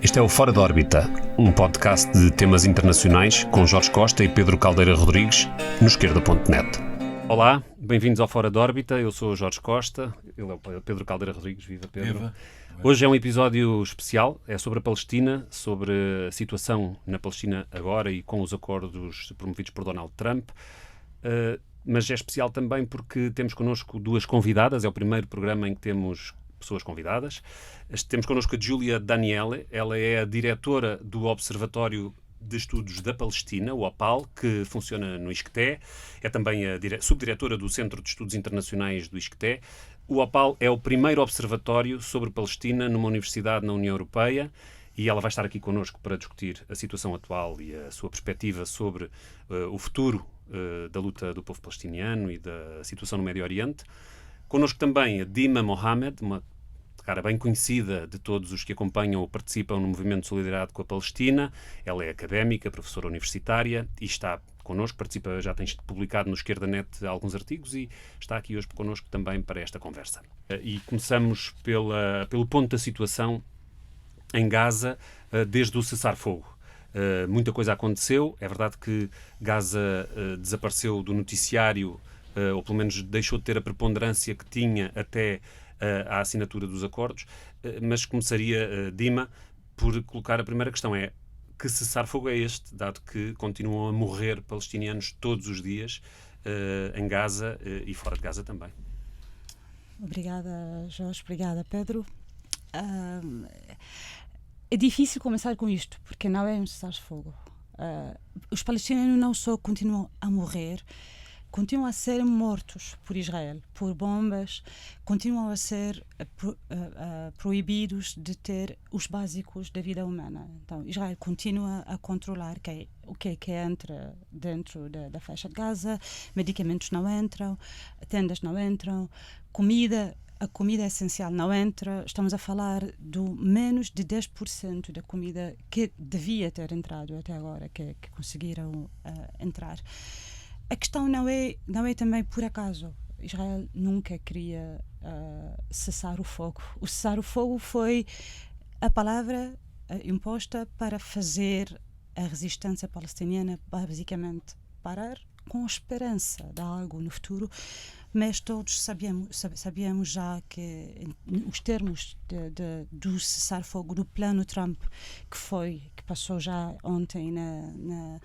Este é o Fora de Órbita, um podcast de temas internacionais com Jorge Costa e Pedro Caldeira Rodrigues, no esquerda.net. Olá, bem-vindos ao Fora de Órbita, eu sou o Jorge Costa, ele é o Pedro Caldeira Rodrigues, viva Pedro. Viva. Hoje é um episódio especial, é sobre a Palestina, sobre a situação na Palestina agora e com os acordos promovidos por Donald Trump. Mas é especial também porque temos connosco duas convidadas, é o primeiro programa em que temos pessoas convidadas. Temos connosco a Giulia Daniele, ela é a diretora do Observatório de Estudos da Palestina, o OPAL, que funciona no ISCTE, é também a subdiretora do Centro de Estudos Internacionais do ISCTE. O OPAL é o primeiro observatório sobre Palestina numa universidade na União Europeia e ela vai estar aqui connosco para discutir a situação atual e a sua perspectiva sobre o futuro da luta do povo palestiniano e da situação no Médio Oriente. Connosco também a Dima Mohamed, uma cara bem conhecida de todos os que acompanham ou participam no movimento de solidariedade com a Palestina. Ela é académica, professora universitária e está connosco, participa, já tem publicado no Esquerda.net alguns artigos e está aqui hoje connosco também para esta conversa. E começamos pelo ponto da situação em Gaza desde o cessar-fogo. Muita coisa aconteceu, é verdade que Gaza desapareceu do noticiário, ou pelo menos deixou de ter a preponderância que tinha até à assinatura dos acordos, mas começaria, Dima, por colocar a primeira questão, que cessar-fogo é este, dado que continuam a morrer palestinianos todos os dias em Gaza e fora de Gaza também? Obrigada, Jorge. Obrigada, Pedro. É difícil começar com isto, porque não é um cessar-fogo. Os palestinianos não só continuam a morrer, continuam a ser mortos por Israel, por bombas, continuam a ser proibidos de ter os básicos da vida humana. Então, Israel continua a controlar o que entra dentro da faixa de Gaza, medicamentos não entram, tendas não entram, a comida essencial não entra. Estamos a falar do menos de 10% da comida que devia ter entrado até agora, que conseguiram entrar. A questão não é também por acaso. Israel nunca queria cessar o fogo. O cessar o fogo foi a palavra imposta para fazer a resistência palestiniana basicamente parar com esperança de algo no futuro, mas todos sabíamos já que os termos do cessar-fogo do plano Trump, que passou já ontem no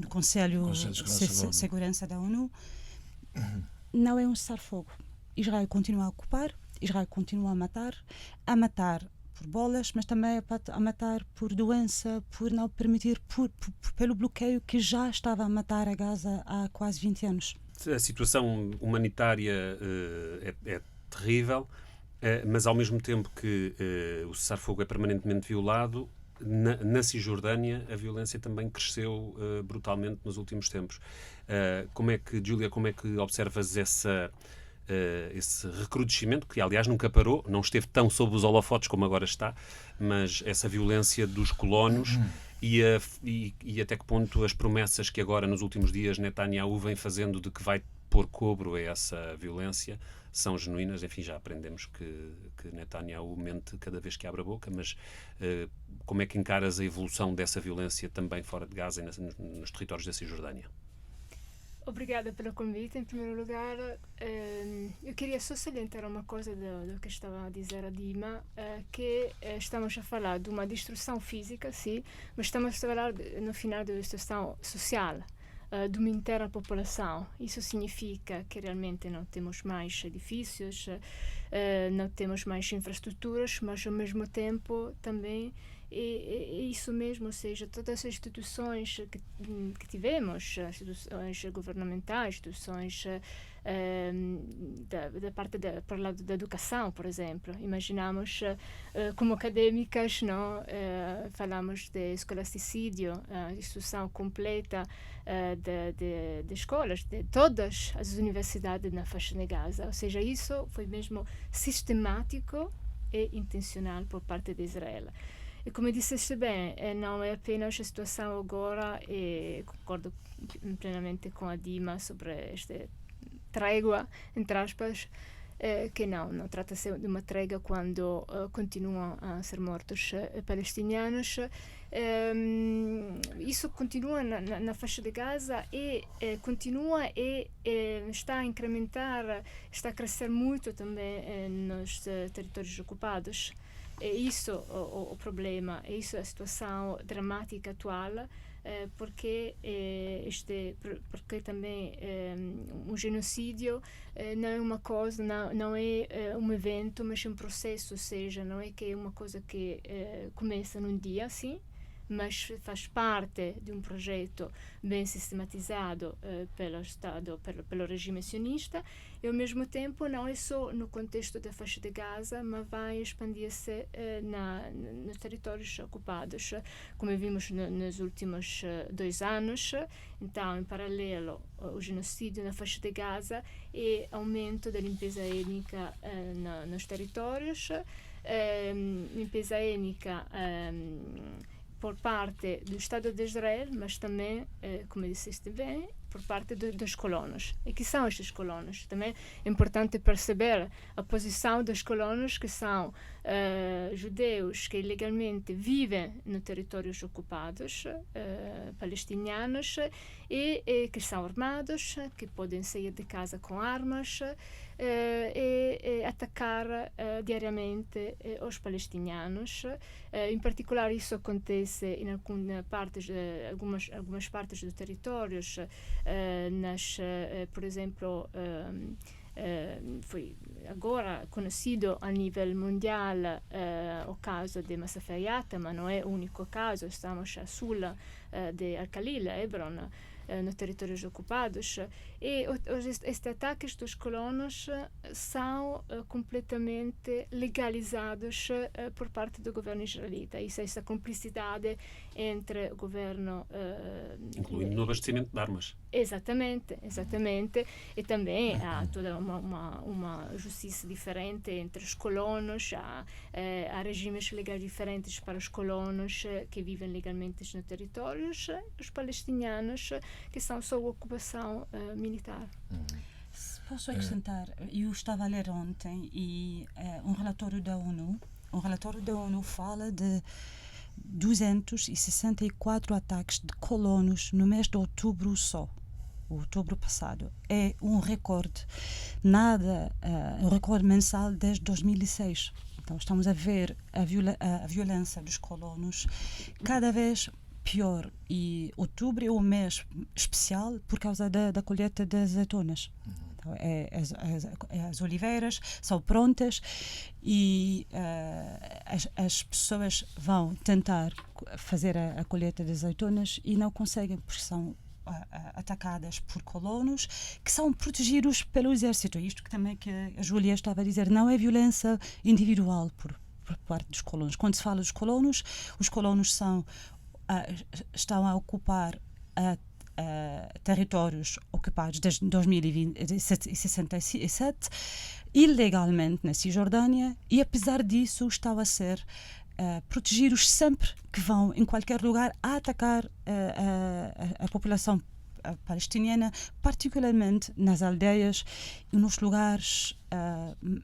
Conselho de Segurança da ONU, não é um cessar-fogo. Israel continua a ocupar, Israel continua a matar por bolas, mas também a matar por doença, por não permitir, pelo bloqueio que já estava a matar a Gaza há quase 20 anos. A situação humanitária é terrível, mas ao mesmo tempo que o cessar-fogo é permanentemente violado, na Cisjordânia a violência também cresceu brutalmente nos últimos tempos. Giulia, como é que observas esse recrudescimento, que aliás nunca parou, não esteve tão sob os holofotes como agora está, mas essa violência dos colonos e até que ponto as promessas que agora nos últimos dias Netanyahu vem fazendo de que vai pôr cobro a essa violência são genuínas? Enfim, já aprendemos que Netanyahu mente cada vez que abre a boca, mas como é que encaras a evolução dessa violência também fora de Gaza e nos territórios da Cisjordânia? Obrigada pelo convite. Em primeiro lugar, eu queria só salientar uma coisa do que estava a dizer a Dima, que estamos a falar de uma destruição física, sim, mas estamos a falar no final de destruição social, de uma inteira população. Isso significa que realmente não temos mais edifícios, não temos mais infraestruturas, mas ao mesmo tempo também é isso mesmo, ou seja, todas as instituições que tivemos, instituições governamentais, instituições da parte para o lado da educação, por exemplo. Imaginamos, como acadêmicas, não, falamos de escolasticídio, a destruição completa de escolas, de todas as universidades na faixa de Gaza. Ou seja, isso foi mesmo sistemático e intencional por parte de Israel. E como disseste bem, não é apenas a situação agora, e concordo plenamente com a Dima sobre esta trégua, entre aspas, que não trata-se de uma trégua quando continuam a ser mortos palestinianos. Isso continua na faixa de Gaza e continua e está a incrementar, está a crescer muito também nos territórios ocupados. É isso o problema, é isso a situação dramática atual, porque também um genocídio não é uma coisa, não é um evento, mas um processo, ou seja, não é que é uma coisa que começa num dia, sim, mas faz parte de um projeto bem sistematizado pelo Estado, pelo regime sionista, e ao mesmo tempo não é só no contexto da faixa de Gaza, mas vai expandir-se nos territórios ocupados, como vimos nos últimos 2 anos. Então, em paralelo, o genocídio na faixa de Gaza e aumento da limpeza étnica nos territórios, limpeza étnica por parte do Estado de Israel, mas também, como disseste bem, por parte dos colonos. E que são estes colonos? Também é importante perceber a posição dos colonos, que são judeus que ilegalmente vivem nos territórios ocupados palestinianos e que são armados, que podem sair de casa com armas e atacar diariamente os palestinianos. Em particular, isso acontece em algumas partes dos territórios, por exemplo, foi agora conhecido a nível mundial o caso de Massafeh Yatta, mas não é o único caso. Estamos a sul de Al-Khalil, Hebron, nos territórios ocupados, e estes ataques dos colonos são completamente legalizados por parte do governo israelita. Isso é essa cumplicidade entre o governo... incluindo no abastecimento de armas. Exatamente. E também há toda uma justiça diferente entre os colonos, há regimes legais diferentes para os colonos que vivem legalmente nos territórios, os palestinianos que são sob ocupação militar. Posso acrescentar? Eu estava a ler ontem e um relatório da ONU fala de 264 ataques de colonos no mês de outubro só. Outubro passado. É um recorde. Um recorde mensal desde 2006. Então estamos a ver a violência dos colonos cada vez pior, e outubro é um mês especial por causa da colheita das azeitonas. Então, as oliveiras são prontas e as pessoas vão tentar fazer a colheita das azeitonas e não conseguem, porque são atacadas por colonos que são protegidos pelo exército. Isto que também que a Júlia estava a dizer, não é violência individual por parte dos colonos. Quando se fala dos colonos, os colonos estão a ocupar territórios ocupados desde 1967 ilegalmente na Cisjordânia, e apesar disso estão a ser protegidos sempre que vão em qualquer lugar a atacar a população palestiniana, particularmente nas aldeias e nos lugares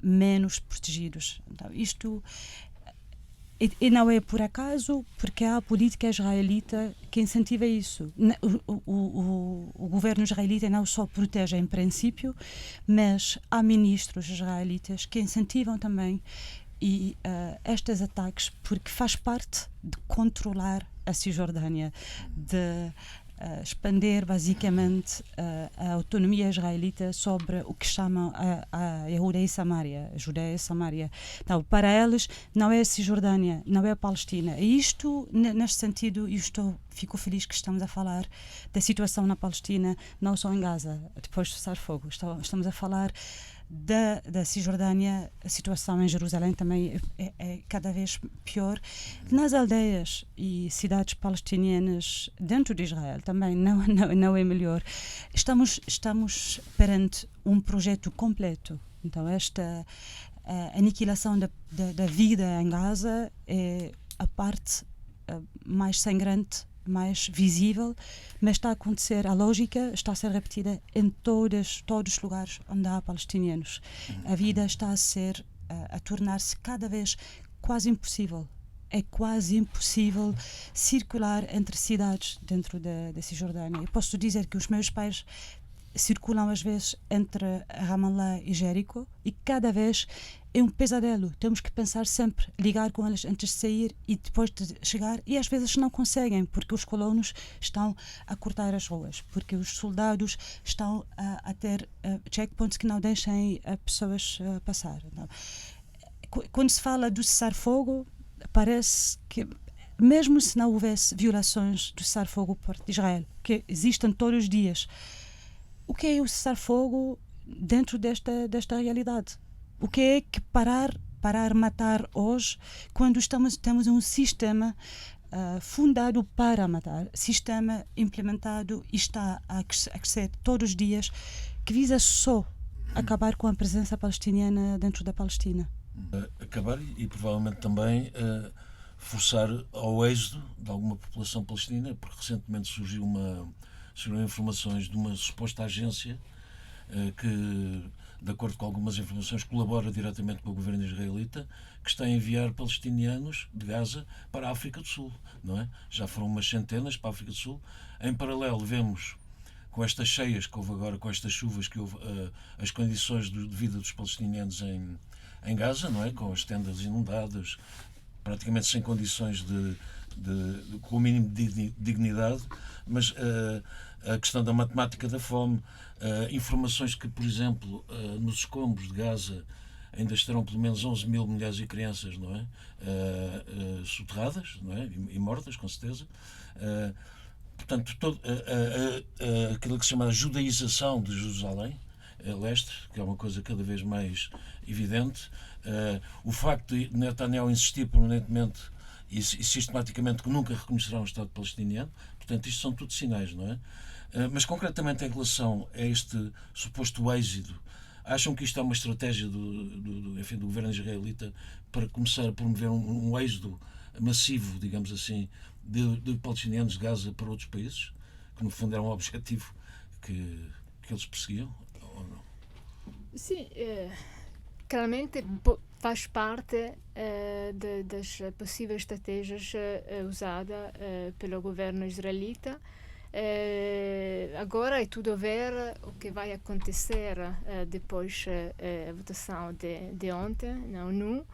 menos protegidos. Então, isto e não é por acaso, porque há a política israelita que incentiva isso. O governo israelita não só protege em princípio, mas há ministros israelitas que incentivam também estes ataques, porque faz parte de controlar a Cisjordânia, de expandir basicamente a autonomia israelita sobre o que chamam a Judéia e Samaria. Então, para eles, não é a Cisjordânia, não é a Palestina. E isto, neste sentido, fico feliz que estamos a falar da situação na Palestina, não só em Gaza, depois de cessar fogo. Estamos a falar da Cisjordânia. A situação em Jerusalém também é cada vez pior. Nas aldeias e cidades palestinianas dentro de Israel também não é melhor. Estamos perante um projeto completo. Então, esta aniquilação da vida em Gaza é a parte mais sangrante mais visível, mas está a acontecer, a lógica está a ser repetida em todos os lugares onde há palestinianos. A vida está a tornar-se cada vez quase impossível. É quase impossível circular entre cidades dentro da Cisjordânia. Eu posso dizer que os meus pais circulam às vezes entre Ramallah e Jerico e cada vez é um pesadelo. Temos que pensar sempre, ligar com eles antes de sair e depois de chegar, e às vezes não conseguem porque os colonos estão a cortar as ruas, porque os soldados estão a ter checkpoints que não deixem pessoas passar. Então, quando se fala do cessar-fogo, parece que mesmo se não houvesse violações do cessar-fogo por parte de Israel, que existem todos os dias, o que é o cessar-fogo dentro desta realidade? O que é que parar matar hoje, quando temos um sistema fundado para matar, sistema implementado e está a crescer todos os dias, que visa só acabar com a presença palestiniana dentro da Palestina? Acabar e provavelmente também forçar ao êxodo de alguma população palestina, porque recentemente surgiram informações de uma suposta agência que, de acordo com algumas informações, colabora diretamente com o governo israelita, que está a enviar palestinianos de Gaza para a África do Sul, não é? Já foram umas centenas para a África do Sul. Em paralelo, vemos, com estas cheias que houve agora, com estas chuvas que houve, as condições de vida dos palestinianos em Gaza, não é? Com as tendas inundadas, praticamente sem condições com o mínimo de dignidade, mas a questão da matemática da fome, informações que, por exemplo, nos escombros de Gaza ainda estarão pelo menos 11 mil mulheres e crianças, não é? Soterradas, não é? E mortas, com certeza. Portanto, aquilo que se chama a judaização de Jerusalém, leste, que é uma coisa cada vez mais evidente. O facto de Netanyahu insistir permanentemente e sistematicamente que nunca reconhecerá um Estado palestiniano, portanto, isto são tudo sinais, não é? Mas concretamente em relação a este suposto êxodo, acham que isto é uma estratégia do governo israelita para começar a promover um êxodo massivo, digamos assim, de palestinianos de Gaza para outros países, que no fundo era um objetivo que eles perseguiam, ou não? Sim, claramente faz parte das possíveis estratégias usadas pelo governo israelita. Agora é tudo a ver o que vai acontecer depois da votação de ontem na ONU,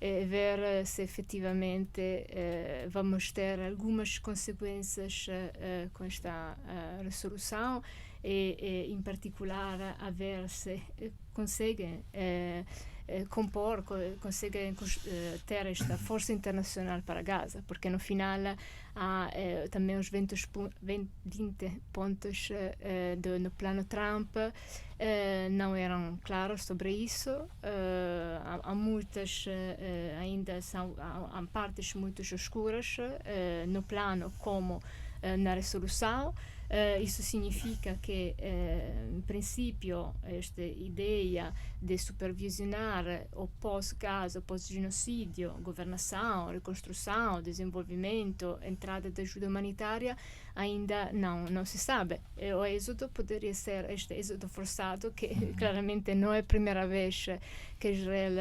ver se efetivamente vamos ter algumas consequências com esta resolução e em particular a ver se conseguem conseguem ter esta força internacional para Gaza, porque no final há também os 20 pontos no plano Trump não eram claros sobre isso. Há muitas ainda há partes muito escuras no plano como na resolução. Isso significa que, em princípio, esta ideia de supervisionar o pós-Gaza, o pós-genocídio, governação, reconstrução, desenvolvimento, entrada de ajuda humanitária, ainda não se sabe. O êxodo poderia ser este êxodo forçado, que claramente não é a primeira vez que Israel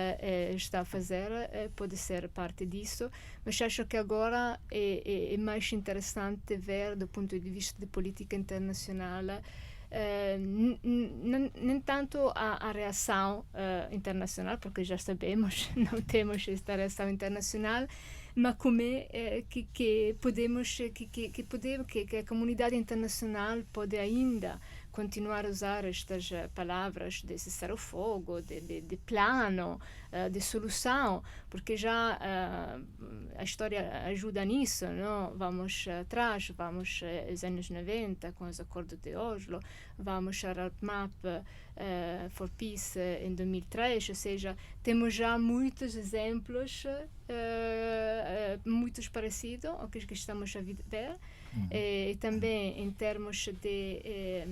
está a fazer, pode ser parte disso, mas acho que agora é mais interessante ver do ponto de vista de política internacional nem tanto a reação internacional, porque já sabemos, não temos esta reação internacional, mas como que a comunidade internacional pode ainda continuar a usar estas palavras de cessar o fogo, de plano, de solução, porque já a história ajuda nisso, não? Vamos atrás, vamos aos anos 90 com os acordos de Oslo, vamos a Roadmap for Peace em 2003, ou seja, temos já muitos exemplos, muitos parecidos ao que estamos a ver. E também em termos de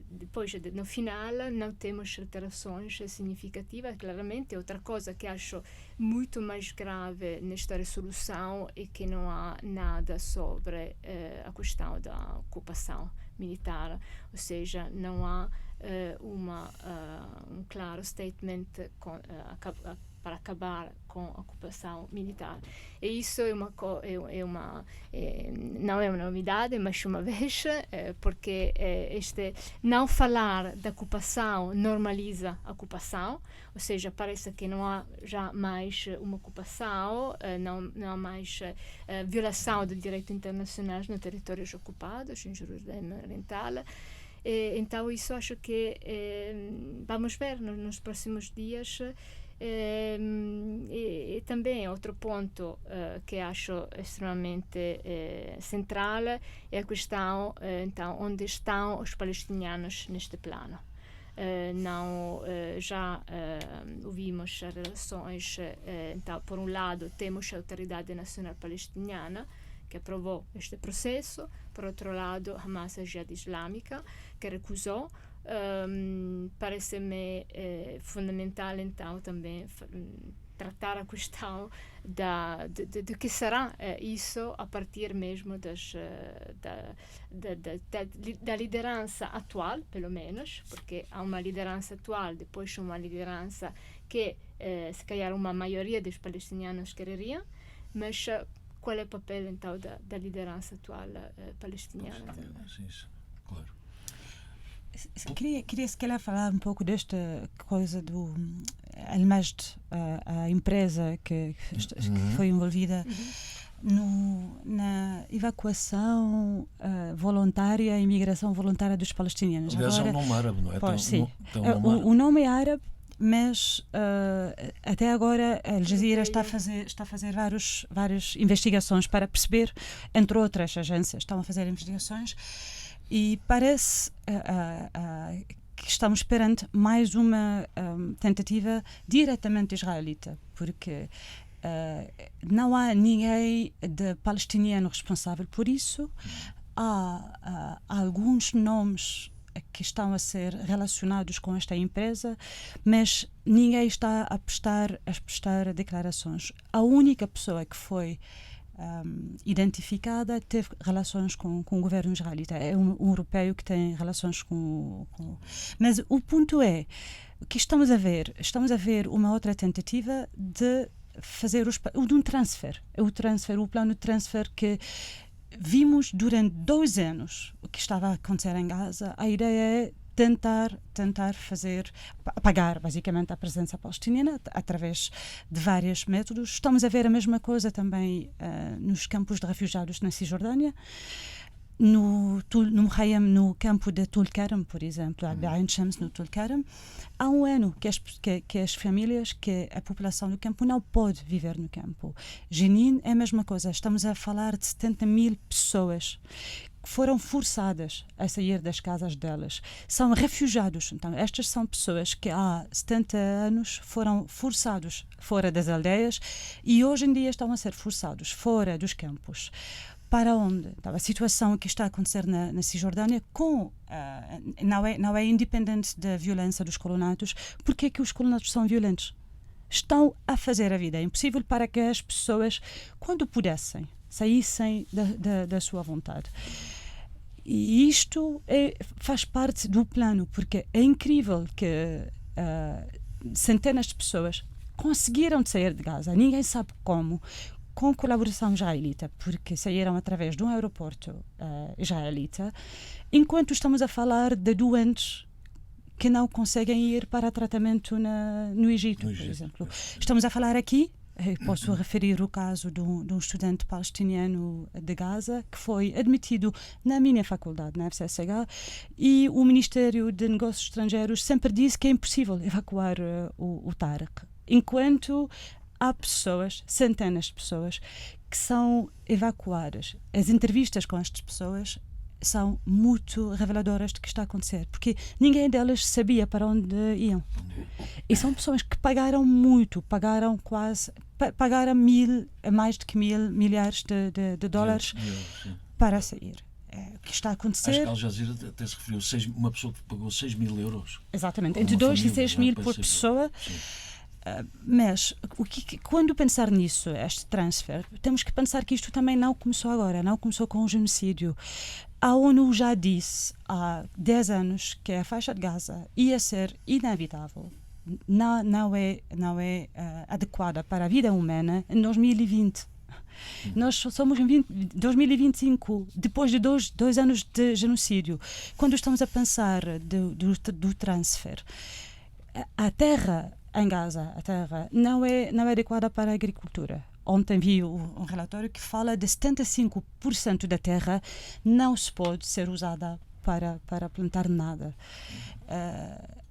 depois, no final, não temos alterações significativas. Claramente, outra coisa que acho muito mais grave nesta resolução é que não há nada sobre a questão da ocupação militar, ou seja, não há um claro statement para acabar com a ocupação militar. E isso não é uma novidade, mas uma vez, porque não falar da ocupação normaliza a ocupação, ou seja, parece que não há já mais uma ocupação, não há mais violação do direito internacional nos territórios ocupados, em Jerusalém Oriental. Então, isso acho que vamos ver nos próximos dias. E também outro ponto que acho extremamente central é a questão então onde estão os palestinianos neste plano. Já ouvimos as relações, então por um lado temos a Autoridade Nacional Palestiniana que aprovou este processo, por outro lado Hamas, a Jihad Islâmica, que recusou. Parece-me fundamental então também tratar a questão do que será isso a partir mesmo da liderança atual, pelo menos, porque há uma liderança atual, depois uma liderança que se calhar uma maioria dos palestinianos quereriam, mas qual é o papel então da liderança atual palestiniana? Sim, claro. Queria se calhar falar um pouco desta coisa do Al-Majd, a empresa que foi envolvida na evacuação voluntária, a imigração voluntária dos palestinianos. Aliás, é um nome árabe, não é? O nome é árabe, mas até agora a Al Jazeera está a fazer várias investigações para perceber, entre outras agências estão a fazer investigações. E parece que estamos perante mais uma tentativa diretamente israelita, porque não há ninguém de palestiniano responsável por isso. Há alguns nomes que estão a ser relacionados com esta empresa, mas ninguém está a prestar declarações. A única pessoa que foi identificada teve relações com o governo israelita. É um europeu que tem relações com... Mas o ponto é que estamos a ver uma outra tentativa de fazer um transfer. O plano de transfer que vimos durante 2 anos o que estava a acontecer em Gaza. A ideia é tentar apagar basicamente a presença palestiniana através de vários métodos. Estamos a ver a mesma coisa também nos campos de refugiados na Cisjordânia, no Muhayyam, no campo de Tulkarem, por exemplo, Ain Shams, no Tulkarem. Há um ano que as famílias, que a população do campo não pode viver no campo. Jenin é a mesma coisa. Estamos a falar de 70.000 pessoas que foram forçadas a sair das casas delas. São refugiados. Então, estas são pessoas que há 70 anos foram forçados fora das aldeias e hoje em dia estão a ser forçados fora dos campos. Para onde? Então, a situação que está a acontecer na Cisjordânia não é independente da violência dos colonatos. Porque é que os colonatos são violentos? Estão a fazer a vida impossível para que as pessoas, quando pudessem, saíssem da sua vontade. E isto faz parte do plano, porque é incrível que centenas de pessoas conseguiram sair de Gaza. Ninguém sabe como, com colaboração israelita, porque saíram através de um aeroporto israelita, enquanto estamos a falar de doentes que não conseguem ir para tratamento no Egito, por exemplo. Estamos a falar aqui, posso referir o caso de um estudante palestiniano de Gaza que foi admitido na minha faculdade, na FCSH, e o Ministério de Negócios Estrangeiros sempre disse que é impossível evacuar o Tarek, enquanto há pessoas, centenas de pessoas, que são evacuadas. As entrevistas com estas pessoas são muito reveladoras do que está a acontecer, porque ninguém delas sabia para onde iam. E são pessoas que pagaram muito, pagaram mais de que milhares de dólares para sair. O que está a Acho acontecer... que a Al Jazeera até se referiu uma pessoa que pagou 6.000 euros. Exatamente, Ou entre uma 2 e família, 6 mil não é? por Pode ser. pessoa. Sim. Mas quando pensar nisso, este transfer, temos que pensar que isto também não começou agora, não começou com o genocídio. A ONU já disse há 10 anos que a faixa de Gaza ia ser inabitável. Não é adequada para a vida humana em 2020. Nós somos em 2025, depois de dois anos de genocídio. Quando estamos a pensar do transfer, a terra em Gaza, a terra não é adequada para a agricultura. Ontem vi um relatório que fala de 75% da terra não se pode ser usada para plantar nada.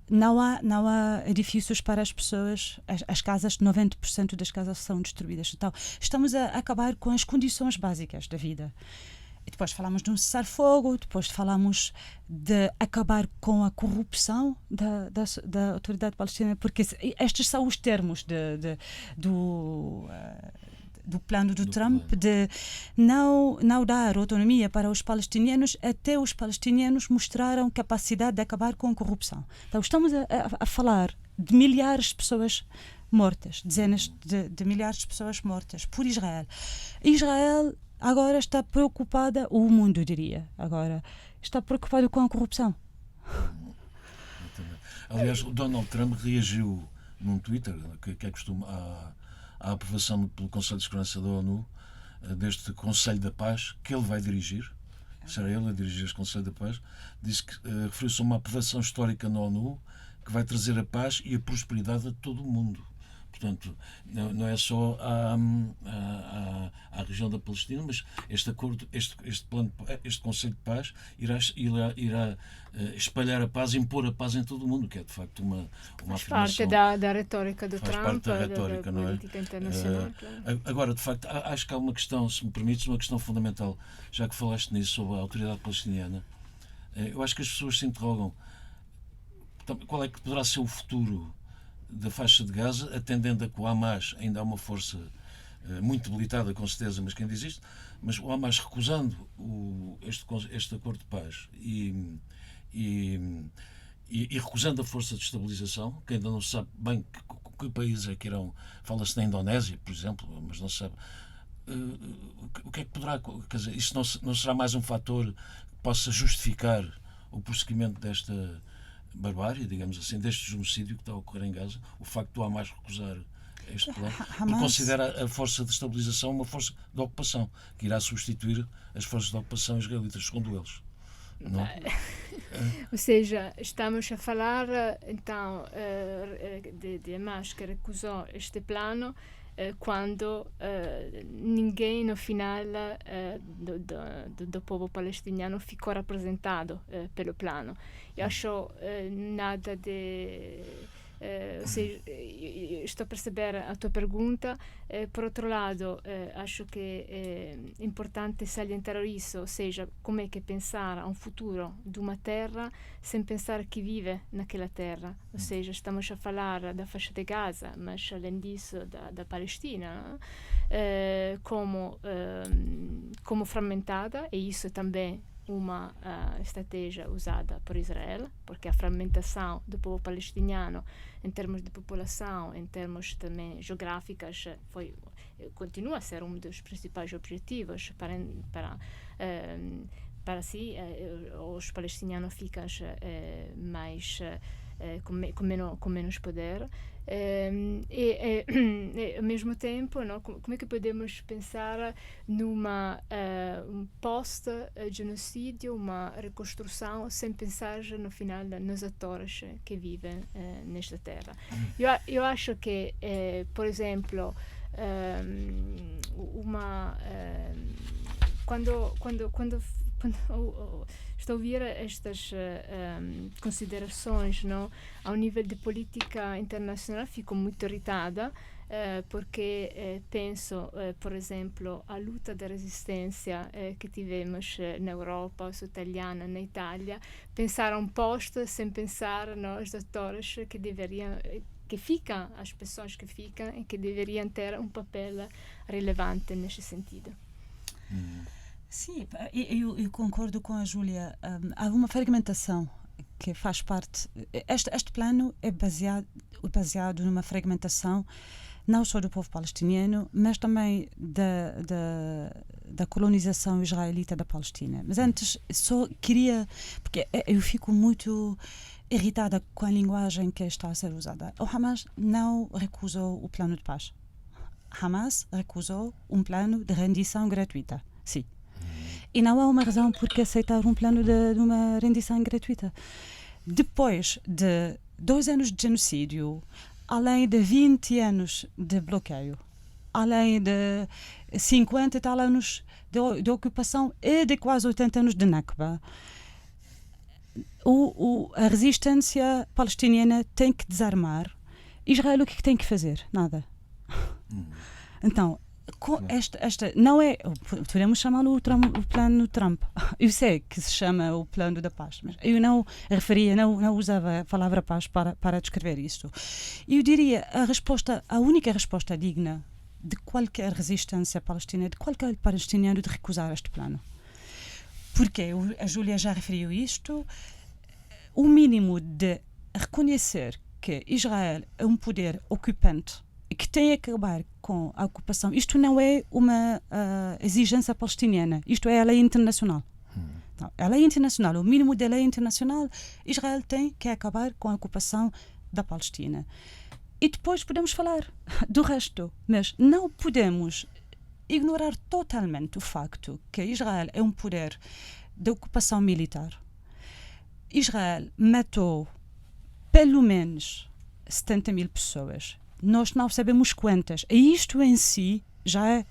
Não há edifícios para as pessoas, as casas, 90% das casas são destruídas. Então, estamos a acabar com as condições básicas da vida. E depois falamos de um cessar-fogo, depois falamos de acabar com a corrupção da autoridade palestina, porque estes são os termos do plano do Trump, de não dar autonomia para os palestinianos até os palestinianos mostraram capacidade de acabar com a corrupção. Então estamos a falar de milhares de pessoas mortas, dezenas de milhares de pessoas mortas por Israel. Israel agora está preocupada, o mundo diria, agora está preocupado com a corrupção. Aliás, o Donald Trump reagiu num Twitter, que é costume, à aprovação pelo Conselho de Segurança da ONU deste Conselho da Paz, que ele vai dirigir. Será ele a dirigir este Conselho da Paz. Disse que referiu-se a uma aprovação histórica na ONU que vai trazer a paz e a prosperidade a todo o mundo. Portanto, não é só à região da Palestina, mas este acordo, este plano, este Conselho de Paz irá espalhar a paz, impor a paz em todo o mundo, que é de facto uma afirmação. Faz parte da retórica do Faz Trump, parte da retórica, da não é? política internacional. Claro. Agora, de facto, acho que há uma questão, se me permites, uma questão fundamental, já que falaste nisso, sobre a autoridade palestiniana. Eu acho que as pessoas se interrogam qual é que poderá ser o futuro da faixa de Gaza, atendendo a que o Hamas ainda há uma força muito debilitada, com certeza, mas quem diz isto, mas o Hamas recusando este acordo de paz e recusando a força de estabilização, que ainda não se sabe bem que países é que irão, fala-se na Indonésia, por exemplo, mas não se sabe o que é que poderá, quer dizer, isso não será mais um fator que possa justificar o prosseguimento desta barbárie, digamos assim, deste genocídio que está a ocorrer em Gaza, o facto do Hamas recusar este plano, porque considera a força de estabilização uma força de ocupação, que irá substituir as forças de ocupação israelitas, segundo eles. Não? Ou seja, estamos a falar então de Hamas que recusou este plano quando ninguém no final do povo palestiniano ficou rappresentato pelo plano. Eu acho nada de... ou seja, estou a perceber a tua pergunta. Por outro lado, acho que é importante salientar isso, ou seja, como é que pensar a um futuro de uma terra sem pensar que vive naquela terra. Ou seja, estamos a falar da faixa de Gaza, mas além disso da Palestina, como fragmentada, e isso também uma estratégia usada por Israel, porque a fragmentação do povo palestiniano em termos de população, em termos também geográficos, continua a ser um dos principais objetivos para si, os palestinianos ficam mais com menos poder. E ao mesmo tempo, não, como é que podemos pensar numa post-genocídio, uma reconstrução, sem pensar no final nos atores que vivem nesta terra? Eu acho que, por exemplo, quando estou a ouvir estas considerações, não, ao nível de política internacional, fico muito irritada, porque penso, por exemplo, à luta da resistência que tivemos na Europa, os italiana, na Itália, pensar a um posto sem pensar nos atores que ficam, as pessoas que ficam e que deveriam ter um papel relevante nesse sentido. Sim, eu concordo com a Júlia. Há uma fragmentação que faz parte. Este plano é baseado numa fragmentação não só do povo palestiniano, mas também da colonização israelita da Palestina. Mas antes, só queria, porque eu fico muito irritada com a linguagem que está a ser usada. O Hamas não recusou o plano de paz. Hamas recusou um plano de rendição gratuita. Sim. E não há uma razão por que aceitar um plano de uma rendição gratuita. Depois de 2 anos de genocídio, além de 20 anos de bloqueio, além de 50 e tal anos de ocupação e de quase 80 anos de Nakba, a resistência palestiniana tem que desarmar. Israel o que tem que fazer? Nada. Então, esta não é, podemos chamá-lo o plano Trump. Eu sei que se chama o plano da paz, mas eu não referia, não usava a palavra paz para descrever isto. Eu diria a única resposta digna de qualquer resistência palestina, de qualquer palestiniano, de recusar este plano. Porque a Júlia já referiu isto, o mínimo de reconhecer que Israel é um poder ocupante e que tem que acabar com a ocupação. Isto não é uma exigência palestiniana, isto é a lei internacional. Então, a lei internacional, o mínimo da lei internacional, Israel tem que acabar com a ocupação da Palestina. E depois podemos falar do resto, mas não podemos ignorar totalmente o facto que Israel é um poder de ocupação militar. Israel matou pelo menos 70 mil pessoas. Nós não sabemos quantas. E isto em si já é.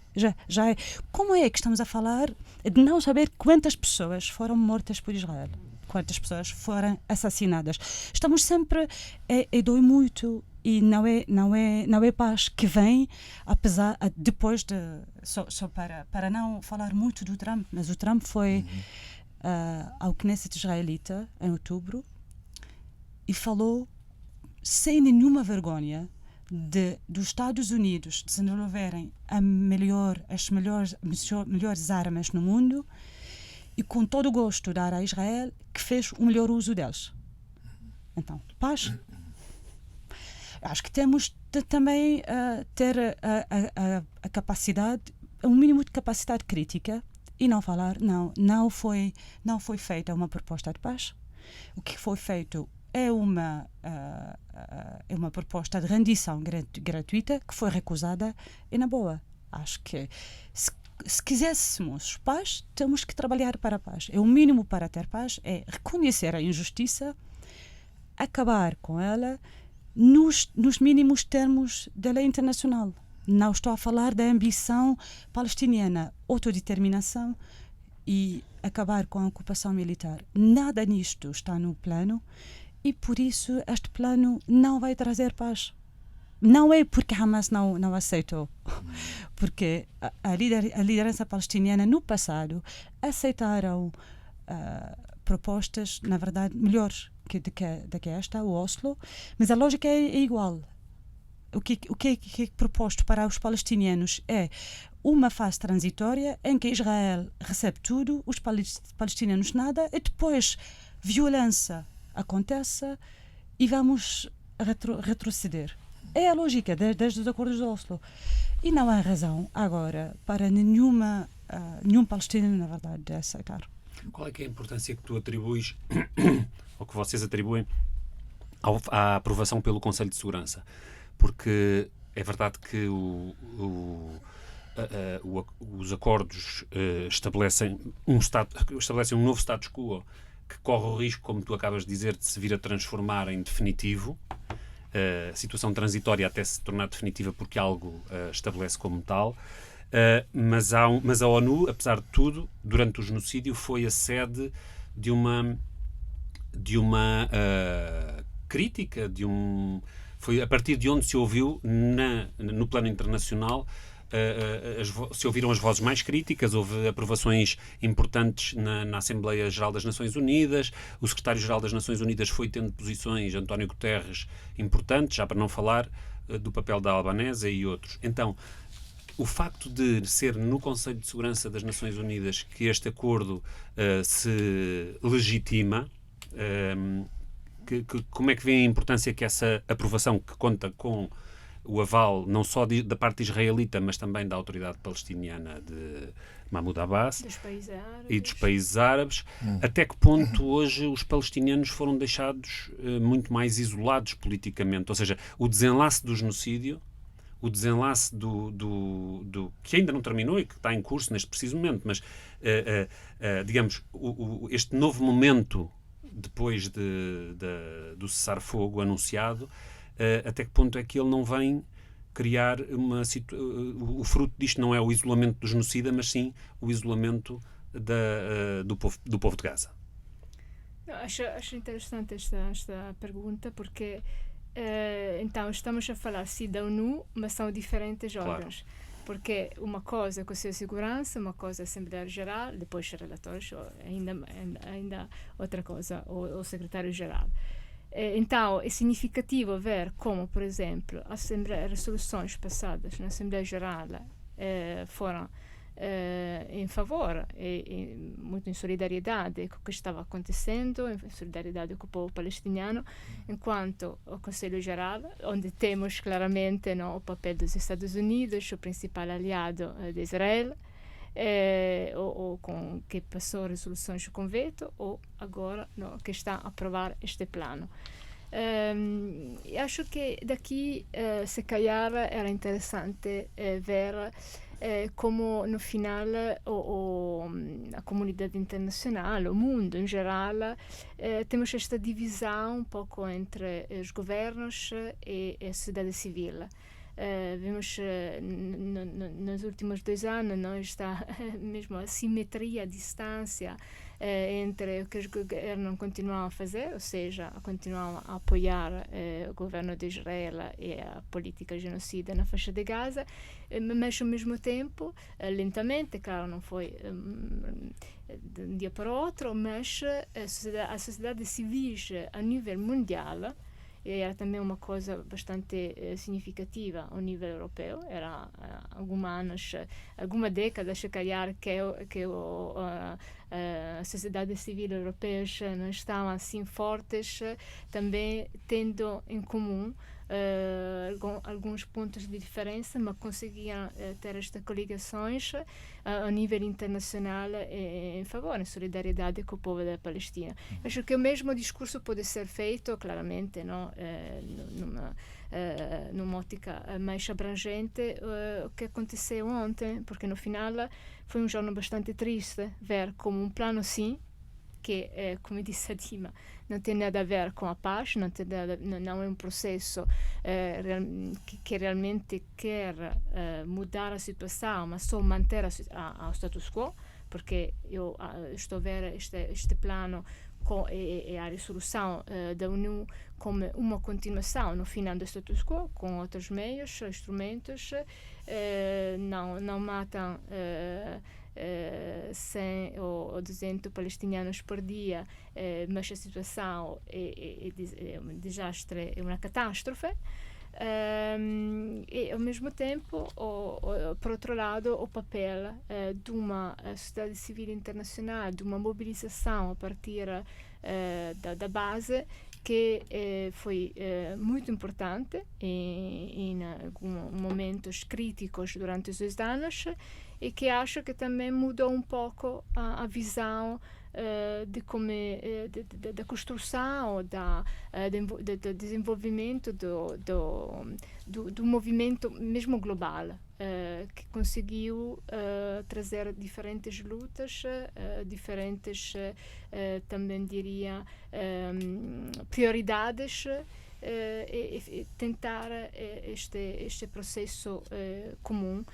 Como é que estamos a falar de não saber quantas pessoas foram mortas por Israel? Quantas pessoas foram assassinadas? Estamos sempre. Dói muito. E não é paz que vem, apesar. Depois de. Só para não falar muito do Trump, mas o Trump foi ao Knesset israelita em outubro e falou sem nenhuma vergonha dos Estados Unidos desenvolverem as melhores armas no mundo e com todo o gosto dar a Israel que fez o melhor uso deles. Então, paz. Acho que temos de também ter a capacidade, um mínimo de capacidade crítica e não falar, não foi feita uma proposta de paz. O que foi feito é uma proposta de rendição gratuita que foi recusada e na boa. Acho que se quiséssemos paz, temos que trabalhar para a paz. O mínimo para ter paz é reconhecer a injustiça, acabar com ela nos mínimos termos da lei internacional. Não estou a falar da ambição palestiniana, autodeterminação e acabar com a ocupação militar. Nada nisto está no plano. E por isso este plano não vai trazer paz. Não é porque Hamas não aceitou. Porque a liderança palestiniana no passado aceitaram propostas, na verdade, melhores do que esta, o Oslo, mas a lógica é igual. O que é proposto para os palestinianos é uma fase transitória em que Israel recebe tudo, os palestinianos nada, e depois violência acontece e vamos retroceder. É a lógica desde os acordos de Oslo. E não há razão agora para nenhum palestiniano, na verdade, de aceitar. Qual é que é a importância que tu atribuis, ou que vocês atribuem, à aprovação pelo Conselho de Segurança? Porque é verdade que os acordos estabelecem um novo status quo que corre o risco, como tu acabas de dizer, de se vir a transformar em definitivo, a situação transitória até se tornar definitiva porque algo estabelece como tal, mas a ONU, apesar de tudo, durante o genocídio foi a sede de uma crítica, foi a partir de onde se ouviu no plano internacional, se ouviram as vozes mais críticas, houve aprovações importantes na Assembleia Geral das Nações Unidas, o secretário-geral das Nações Unidas foi tendo posições, António Guterres, importantes, já para não falar do papel da Albanesa e outros. Então, o facto de ser no Conselho de Segurança das Nações Unidas que este acordo se legitima, como é que vê a importância que essa aprovação, que conta com o aval não só da parte israelita, mas também da autoridade palestiniana de Mahmoud Abbas e dos países árabes, até que ponto hoje os palestinianos foram deixados muito mais isolados politicamente? Ou seja, o desenlace do genocídio, o desenlace que ainda não terminou e que está em curso neste preciso momento, mas, digamos, este novo momento depois do cessar-fogo anunciado, até que ponto é que ele não vem criar o fruto disto não é o isolamento do genocida, mas sim o isolamento do povo de Gaza? Acho interessante esta pergunta, porque então estamos a falar sim da ONU, mas são diferentes órgãos. Claro. Porque uma coisa é o Conselho de Segurança, uma coisa é a Assembleia Geral, depois os relatores, ainda outra coisa, o Secretário-Geral. Então, é significativo ver como, por exemplo, as resoluções passadas na Assembleia Geral foram em favor e muito em solidariedade com o que estava acontecendo, em solidariedade com o povo palestiniano, enquanto o Conselho Geral, onde temos claramente o papel dos Estados Unidos, o principal aliado de Israel, ou que passou resoluções com veto, ou agora que está a aprovar este plano. Acho que daqui, se calhar, era interessante ver como no final a comunidade internacional, o mundo em geral, temos esta divisão um pouco entre os governos e a sociedade civil. Vimos nos últimos 2 anos não está mesmo a simetria, a distância entre o que os governos continuam a fazer, ou seja, continuam a apoiar o governo de Israel e a política genocida na faixa de Gaza, mas ao mesmo tempo, lentamente, claro, não foi de um dia para o outro, mas a sociedade civil a nível mundial era também uma coisa bastante significativa ao nível europeu. Era alguma década, se calhar, que a sociedade civil europeia não estavam assim fortes, também tendo em comum alguns pontos de diferença, mas conseguiam ter estas coligações a nível internacional em favor, em solidariedade com o povo da Palestina. Acho que o mesmo discurso pode ser feito, claramente, numa ótica mais abrangente, o que aconteceu ontem, porque no final foi um giorno bastante triste ver como um plano, sim, que, come disse a Dima, não tem nada a ver com a paz, não é um processo que realmente quer mudar a situação, mas só manter o status quo, porque eu estou a ver este plano e a resolução da ONU como uma continuação no final do status quo, com outros meios, instrumentos, não matam 100 ou 200 palestinianos por dia, mas a situação é um desastre, é uma catástrofe. E ao mesmo tempo, por outro lado, o papel de uma sociedade civil internacional, de uma mobilização a partir da base, que foi muito importante em alguns momentos críticos durante os 2 anos, e que acho que também mudou um pouco a visão da construção, do desenvolvimento do movimento mesmo global, que conseguiu trazer diferentes lutas, diferentes, também diria, prioridades, e tentar este processo comum,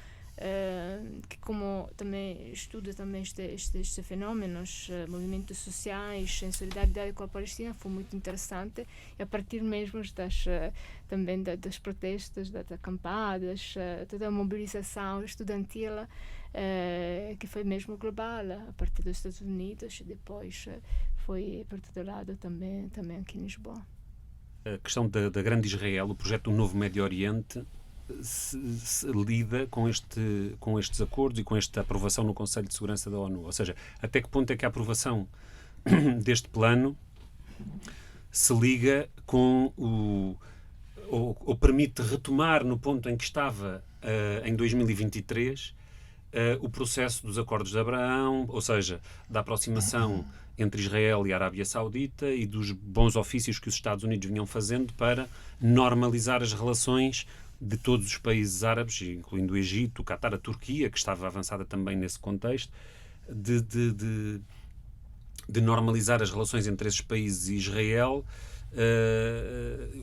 que, como também estudo também estes fenómenos, movimentos sociais em solidariedade com a Palestina, foi muito interessante, e a partir mesmo também dos protestos, das acampadas, toda a mobilização estudantil, que foi mesmo global, a partir dos Estados Unidos, e depois foi por todo lado também aqui em Lisboa. A questão da Grande Israel, o projeto do Novo Médio Oriente, se lida com estes acordos e com esta aprovação no Conselho de Segurança da ONU? Ou seja, até que ponto é que a aprovação deste plano se liga com ou permite retomar no ponto em que estava em 2023 o processo dos Acordos de Abraão, ou seja, da aproximação entre Israel e a Arábia Saudita e dos bons ofícios que os Estados Unidos vinham fazendo para normalizar as relações de todos os países árabes, incluindo o Egito, o Catar, a Turquia, que estava avançada também nesse contexto, de normalizar as relações entre esses países e Israel,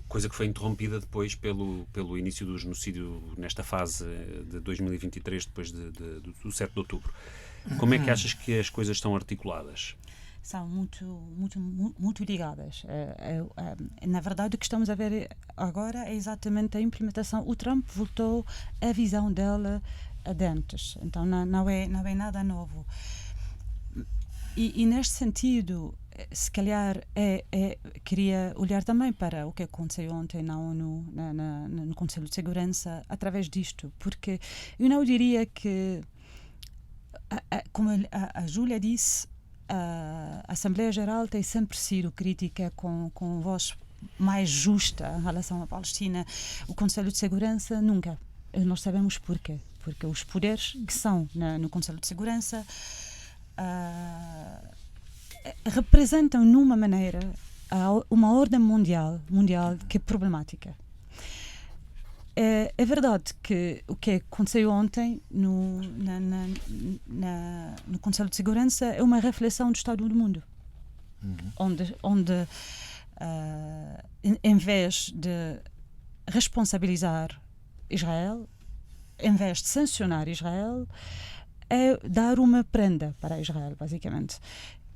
coisa que foi interrompida depois pelo início do genocídio nesta fase de 2023, depois do 7 de outubro. Como é que achas que as coisas estão articuladas? São muito ligadas. Na verdade, o que estamos a ver agora é exatamente a implementação. O Trump voltou à visão dela de antes. Então, não é nada novo. E neste sentido, se calhar, queria olhar também para o que aconteceu ontem na ONU, no Conselho de Segurança, através disto. Porque eu não diria que, como a Júlia disse, a Assembleia Geral tem sempre sido crítica com voz mais justa em relação à Palestina. O Conselho de Segurança, nunca. Nós sabemos porquê. Porque os poderes que são no Conselho de Segurança representam, numa maneira, uma ordem mundial que é problemática. É verdade que o que aconteceu ontem no Conselho de Segurança é uma reflexão do estado do mundo, onde em vez de responsabilizar Israel, em vez de sancionar Israel, é dar uma prenda para Israel, basicamente.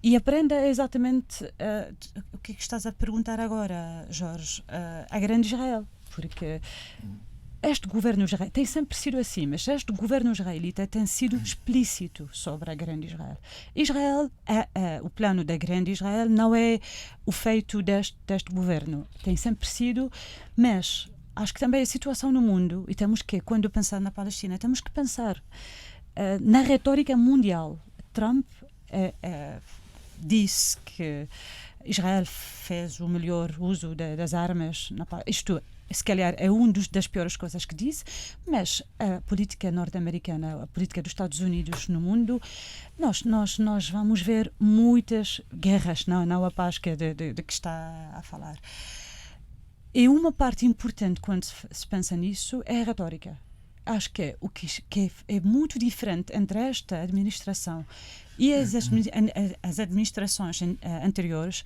E a prenda é exatamente o que estás a perguntar agora, Jorge, a grande Israel, porque este governo israelita tem sempre sido assim, mas este governo israelita tem sido explícito sobre a grande Israel. Israel, o plano da grande Israel não é o feito deste governo, tem sempre sido, mas acho que também a situação no mundo, e temos que, quando pensar na Palestina, temos que pensar na retórica mundial. Trump disse que Israel fez o melhor uso das armas, isto se calhar é das piores coisas que disse, mas a política norte-americana, a política dos Estados Unidos no mundo, nós vamos ver muitas guerras, não a paz de que está a falar. E uma parte importante quando se pensa nisso é a retórica. Acho que que é muito diferente entre esta administração e as administrações anteriores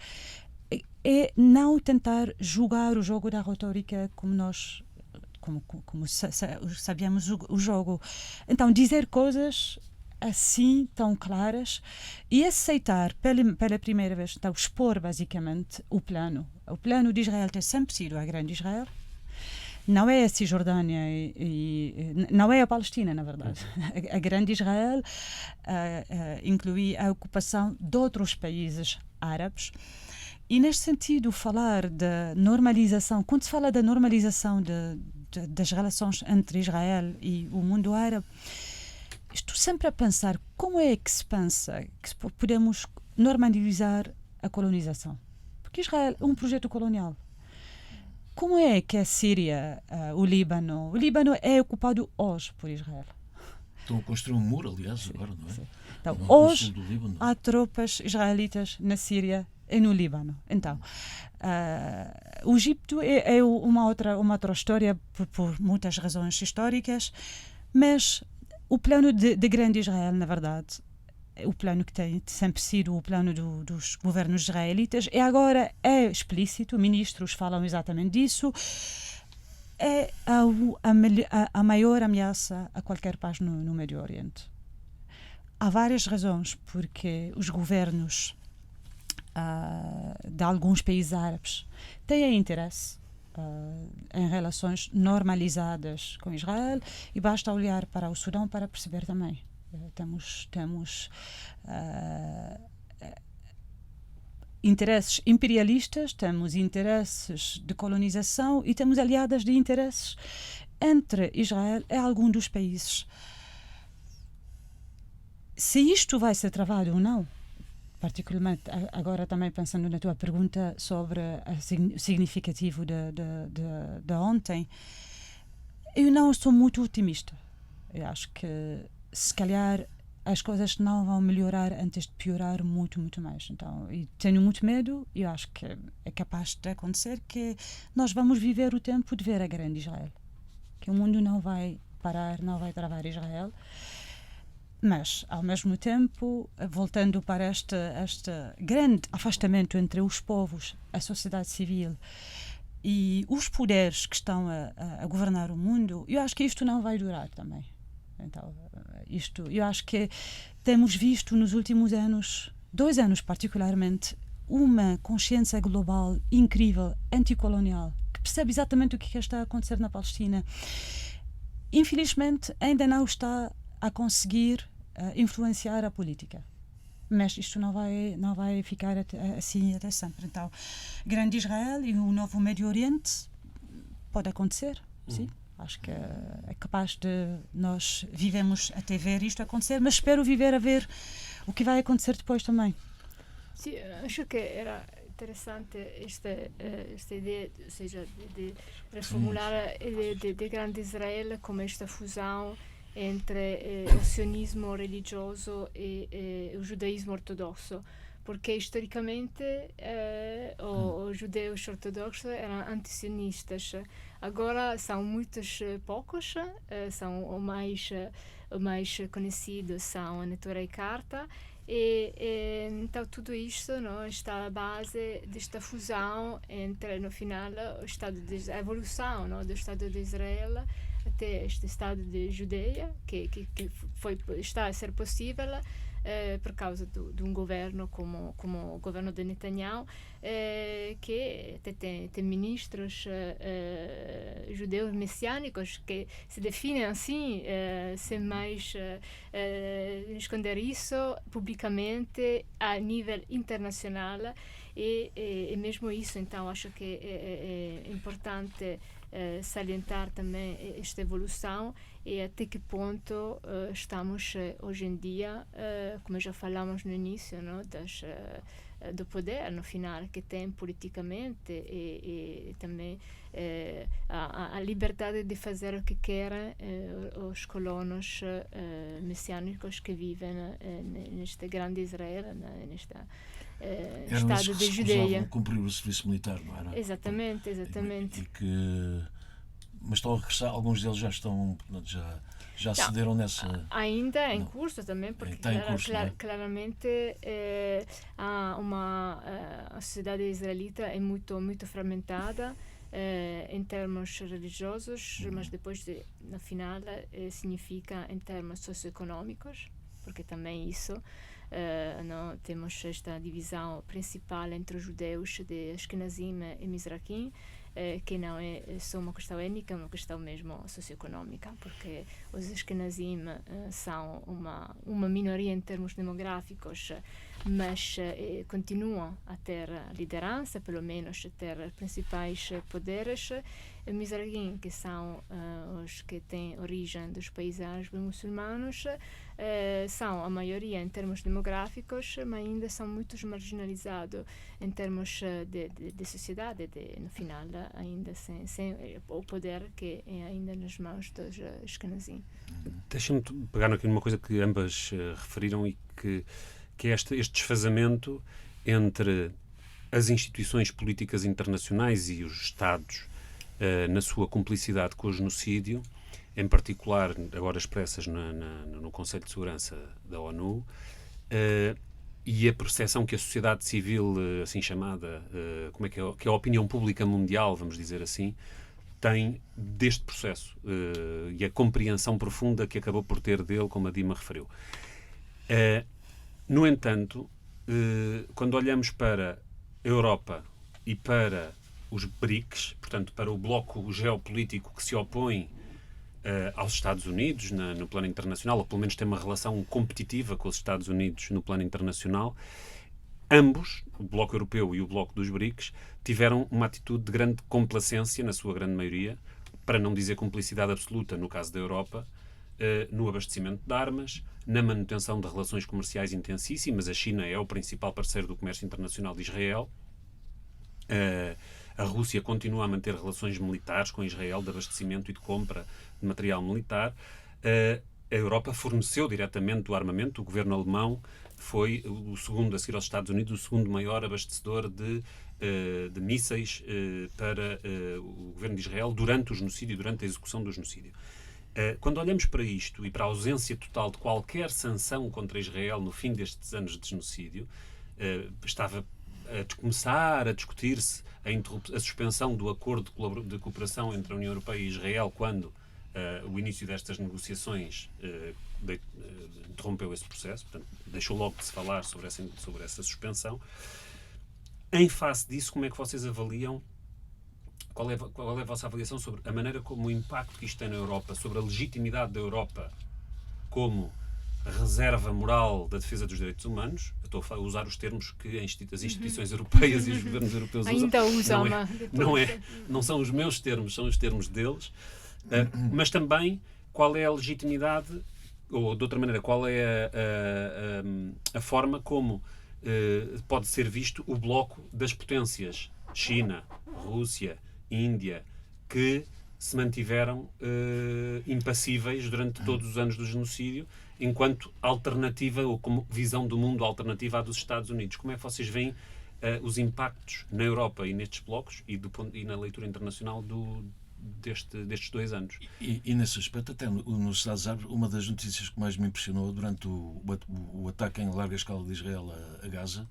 é não tentar jogar o jogo da retórica como nós sabíamos o jogo. Então, dizer coisas assim tão claras e aceitar pela primeira vez, então expor basicamente o plano. O plano de Israel tem sempre sido a grande Israel. Não é a Cisjordânia e não é a Palestina, na verdade. A grande Israel inclui a ocupação de outros países árabes. E, neste sentido, falar da normalização, quando se fala da normalização das relações entre Israel e o mundo árabe, estou sempre a pensar como é que se pensa que podemos normalizar a colonização. Porque Israel é um projeto colonial. Como é que a Síria, o Líbano é ocupado hoje por Israel? Estão a construir um muro, aliás, agora, não é? Sim. Então, hoje há tropas israelitas na Síria e no Líbano. Então, o Egito é uma outra história por muitas razões históricas, mas o plano de grande Israel, na verdade, o plano que tem sempre sido o plano dos governos israelitas, e agora é explícito, ministros falam exatamente disso, é a maior ameaça a qualquer paz no Médio Oriente. Há várias razões porque os governos de alguns países árabes têm interesse em relações normalizadas com Israel, e basta olhar para o Sudão para perceber também. Temos interesses imperialistas, temos interesses de colonização e temos aliadas de interesses entre Israel e algum dos países. Se isto vai ser travado ou não, particularmente agora também pensando na tua pergunta sobre o significativo de ontem, eu não sou muito otimista. Eu acho que, se calhar, as coisas não vão melhorar antes de piorar muito, muito mais. Então, eu tenho muito medo e eu acho que é capaz de acontecer que nós vamos viver o tempo de ver a grande Israel. Que o mundo não vai parar, não vai travar Israel. Mas, ao mesmo tempo, voltando para este grande afastamento entre os povos, a sociedade civil e os poderes que estão a governar o mundo, eu acho que isto não vai durar também. Então, eu acho que temos visto nos últimos anos, 2 anos particularmente, uma consciência global incrível, anticolonial, que percebe exatamente o que está a acontecer na Palestina. Infelizmente, ainda não está a conseguir influenciar a política. Mas isto não vai ficar assim até sempre. Então, Grande Israel e o novo Médio Oriente pode acontecer, sim. Acho que é capaz de nós vivemos até ver isto acontecer, mas espero viver a ver o que vai acontecer depois também. Sim, acho que era interessante esta ideia, ou seja, de reformular a ideia de Grande Israel como esta fusão entre o sionismo religioso e o judaísmo ortodoxo, porque historicamente os judeus ortodoxos eram antisionistas. Agora são muitos poucos, são o mais conhecidos são a Neturei Karta, então tudo isto, não, está à base desta fusão entre, no final, a evolução, não, do Estado de Israel até este Estado de Judeia, que está a ser possível por causa de um governo como o governo de Netanyahu, que tem ministros judeus messiânicos que se definem assim, sem mais esconder isso publicamente a nível internacional, e mesmo isso, então, acho que é importante salientar também esta evolução e até que ponto estamos hoje em dia, como já falamos no início, não, do poder, no final, que tem politicamente e também a liberdade de fazer o que querem os colonos messiânicos que vivem neste grande Israel, neste Estado de Judeia. Cumprir o serviço militar, não era? Exatamente. Mas estão a regressar, alguns deles já cederam nessa... Ainda é em curso também, porque claramente a sociedade israelita é muito, muito fragmentada em termos religiosos, mas depois, no final, significa em termos socioeconômicos, porque também isso... não, temos esta divisão principal entre os judeus de Ashkenazim e Mizrahim, que não é só uma questão étnica, é uma questão mesmo socioeconômica, porque os Ashkenazim são uma minoria em termos demográficos, mas continuam a ter liderança, pelo menos a ter principais poderes. Mizrahim, que são os que têm origem dos países árabes muçulmanos, são a maioria em termos demográficos, mas ainda são muito marginalizados em termos de sociedade, no final, ainda sem o poder que é ainda nas mãos dos Ashkenazim. Deixa-me pegar aqui numa coisa que ambas referiram e que é este desfazamento entre as instituições políticas internacionais e os Estados na sua cumplicidade com o genocídio, em particular agora expressas no Conselho de Segurança da ONU, e a percepção que a sociedade civil, assim chamada, que a opinião pública mundial, vamos dizer assim, tem deste processo e a compreensão profunda que acabou por ter dele, como a Dima referiu. No entanto, quando olhamos para a Europa e para os BRICS, portanto, para o bloco geopolítico que se opõe aos Estados Unidos no plano internacional, ou pelo menos tem uma relação competitiva com os Estados Unidos no plano internacional, ambos, o bloco europeu e o bloco dos BRICS, tiveram uma atitude de grande complacência, na sua grande maioria, para não dizer cumplicidade absoluta no caso da Europa, no abastecimento de armas, na manutenção de relações comerciais intensíssimas. A China é o principal parceiro do comércio internacional de Israel. A Rússia continua a manter relações militares com Israel, de abastecimento e de compra de material militar. A Europa forneceu diretamente o armamento. O governo alemão foi o segundo, a seguir aos Estados Unidos, o segundo maior abastecedor de mísseis para o governo de Israel durante o genocídio, durante a execução do genocídio. Quando olhamos para isto e para a ausência total de qualquer sanção contra Israel no fim destes anos de genocídio, estava a começar a discutir-se a suspensão do acordo de cooperação entre a União Europeia e Israel quando o início destas negociações interrompeu esse processo, portanto, deixou logo de se falar sobre essa suspensão. Em face disso, como é que vocês avaliam, qual é a vossa avaliação sobre a maneira como o impacto que isto tem na Europa, sobre a legitimidade da Europa como reserva moral da defesa dos direitos humanos? Eu estou a usar os termos que as instituições europeias e os governos europeus usam. Não são os meus termos, são os termos deles. Mas também, qual é a legitimidade, ou de outra maneira, qual é a forma como pode ser visto o bloco das potências, China, Rússia, Índia, que se mantiveram impassíveis durante todos os anos do genocídio, enquanto alternativa, ou como visão do mundo alternativa à dos Estados Unidos. Como é que vocês veem os impactos na Europa e nestes blocos e na leitura internacional destes 2 anos? E nesse aspecto, até nos Estados Árabes, uma das notícias que mais me impressionou durante o ataque em larga escala de Israel a Gaza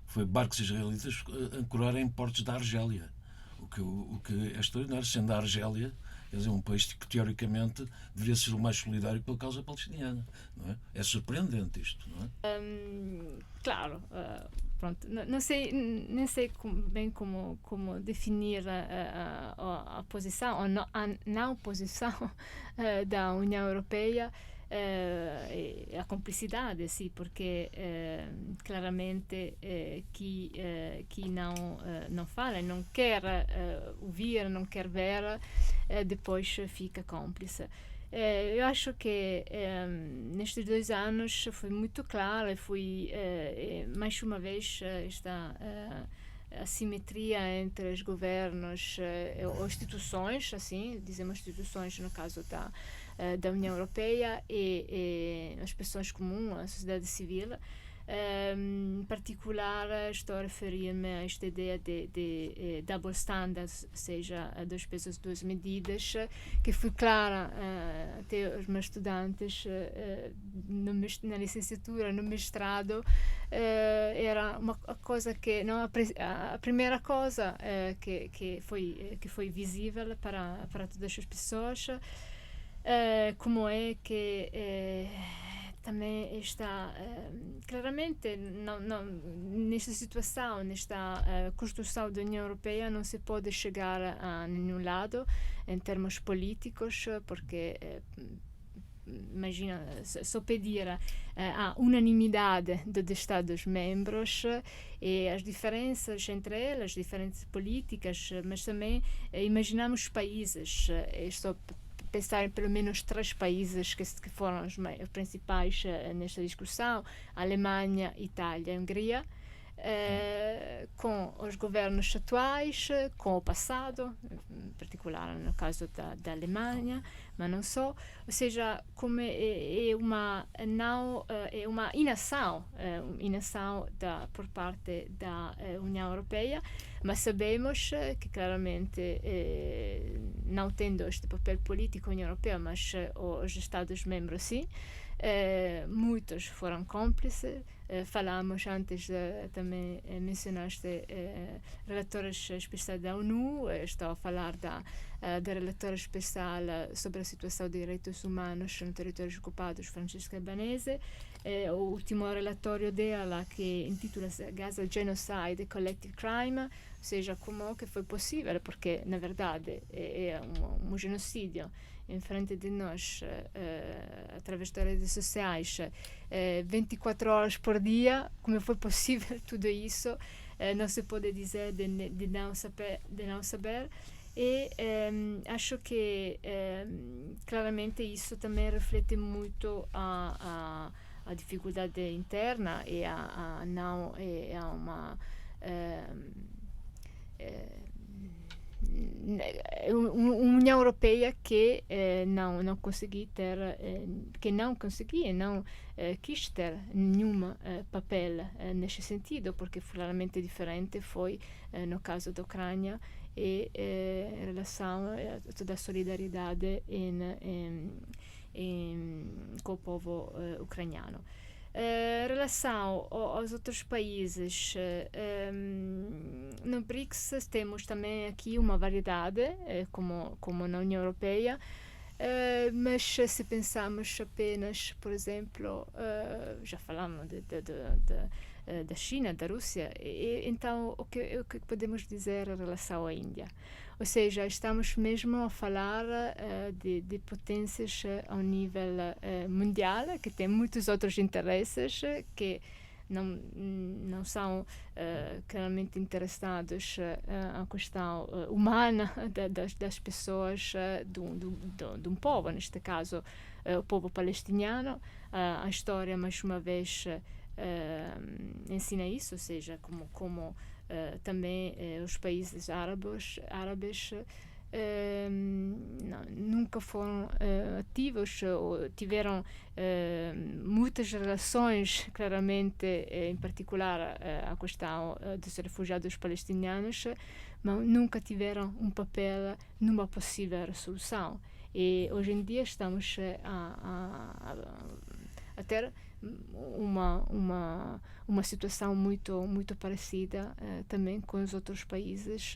foi barcos israelitas ancorarem em portos da Argélia. O que é extraordinário, sendo a Argélia, quer dizer, um país que teoricamente deveria ser o mais solidário pela causa palestiniana, não é? É surpreendente isto, não é? Claro, pronto, não sei, nem sei bem como definir a posição, ou a não posição da União Europeia. A complicidade, sim, porque claramente que não fala, não quer ouvir, não quer ver, depois fica cúmplice. Eu acho que nestes 2 anos foi muito claro e foi mais uma vez esta assimetria entre os governos ou instituições, assim, dizemos instituições no caso da União Europeia e as pessoas comuns, a sociedade civil. Em particular, estou a referir-me a esta ideia de double standards, ou seja, 2 pesos, 2 medidas, que foi clara até os meus estudantes na licenciatura, no mestrado. Era uma coisa que não a primeira coisa que foi visível para todas as pessoas, como é que também está claramente nesta situação, nesta construção da União Europeia, não se pode chegar a nenhum lado em termos políticos, porque imagina, só pedir a unanimidade dos Estados-membros e as diferenças entre elas, diferentes políticas, mas também imaginamos países, estou pensar em pelo menos 3 países que foram os principais nesta discussão: Alemanha, Itália e Hungria, com os governos atuais, com o passado, em particular no caso da Alemanha, mas não só. Ou seja, como é uma inação por parte da União Europeia, mas sabemos que claramente, não tendo este papel político a União Europeia, mas os Estados-membros sim, muitos foram cúmplices. Falamos antes, também mencionaste relatores especiais da ONU, estou a falar da relatora especial sobre a situação de direitos humanos nos territórios ocupados, Francesca Albanese. O último relatório dela, que intitula-se Gaza Genocide Collective Crime, ou seja, como que foi possível, porque na verdade é um genocídio em frente de nós, através das redes sociais, 24 horas por dia. Como foi possível tudo isso? Não se pode dizer de não saber. E acho que claramente isso também reflete muito a dificuldade interna e a uma União Europeia que não consegui ter, que não conseguia, não quis ter nenhum papel nesse sentido, porque claramente diferente foi no caso da Ucrânia e em relação a toda a solidariedade com o povo ucraniano. Em relação aos outros países, no BRICS temos também aqui uma variedade, como na União Europeia, mas se pensarmos apenas, por exemplo, já falamos da China, da Rússia, então o que podemos dizer em relação à Índia? Ou seja, estamos mesmo a falar de potências ao nível mundial, que têm muitos outros interesses que não são claramente interessados à questão humana das pessoas, de um povo, neste caso o povo palestiniano. A história, mais uma vez, ensina isso, ou seja, como também os países árabes nunca foram ativos ou tiveram muitas relações, claramente, em particular a questão dos refugiados palestinianos, mas nunca tiveram um papel numa possível solução. E hoje em dia estamos a ter uma situação muito parecida também com os outros países.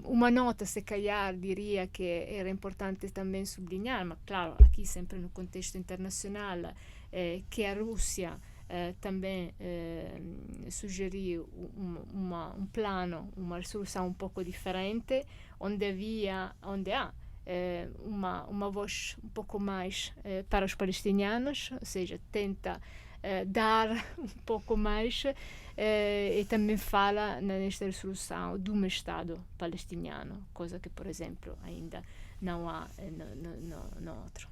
Uma nota, se calhar, diria que era importante também sublinhar, mas claro, aqui sempre no contexto internacional, que a Rússia também sugeriu um plano, uma solução um pouco diferente, onde há uma voz um pouco mais para os palestinianos, ou seja, tenta dar um pouco mais e também fala nesta resolução de um Estado palestiniano, coisa que, por exemplo, ainda não há no outro.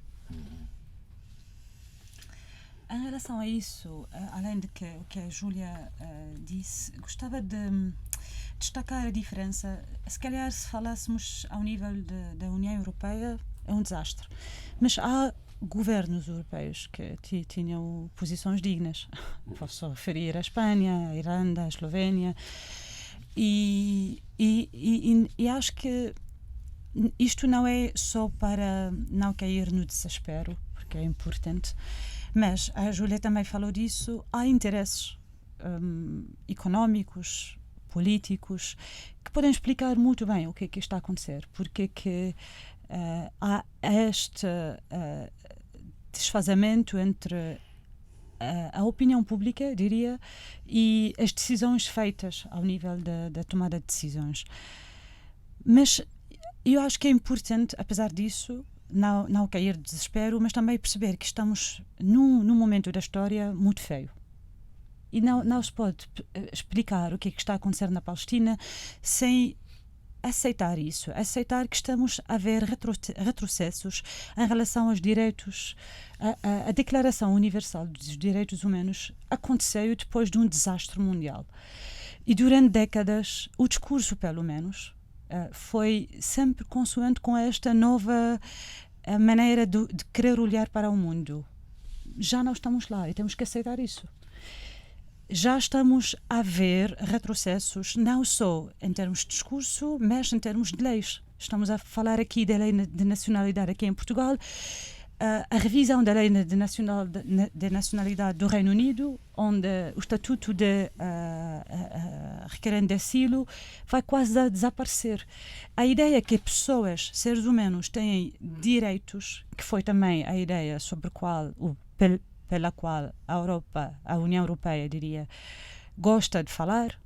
Em relação a isso, além do que a Júlia disse, gostava de destacar a diferença. Se calhar, se falássemos ao nível da União Europeia, é um desastre. Mas há governos europeus que tinham posições dignas. Posso referir a Espanha, a Irlanda, a Eslovénia. E acho que isto não é só para não cair no desespero, porque é importante, mas a Júlia também falou disso. Há interesses económicos, políticos, que podem explicar muito bem o que é que está a acontecer, porque que há este desfazamento entre a opinião pública, diria, e as decisões feitas ao nível da tomada de decisões. Mas eu acho que é importante, apesar disso, não cair de desespero, mas também perceber que estamos num momento da história muito feio. E não se pode explicar o que é que está a acontecer na Palestina sem aceitar isso, aceitar que estamos a ver retrocessos em relação aos direitos. A Declaração Universal dos Direitos Humanos aconteceu depois de um desastre mundial. E durante décadas, o discurso, pelo menos, foi sempre consoante com esta nova maneira de querer olhar para o mundo. Já não estamos lá e temos que aceitar isso. Já estamos a ver retrocessos, não só em termos de discurso, mas em termos de leis. Estamos a falar aqui da lei de nacionalidade aqui em Portugal, a revisão da lei de nacionalidade do Reino Unido, onde o estatuto de requerente de asilo vai quase a desaparecer. A ideia que pessoas, seres humanos, têm direitos, que foi também a ideia sobre pela qual a União Europeia, diria, gosta de falar,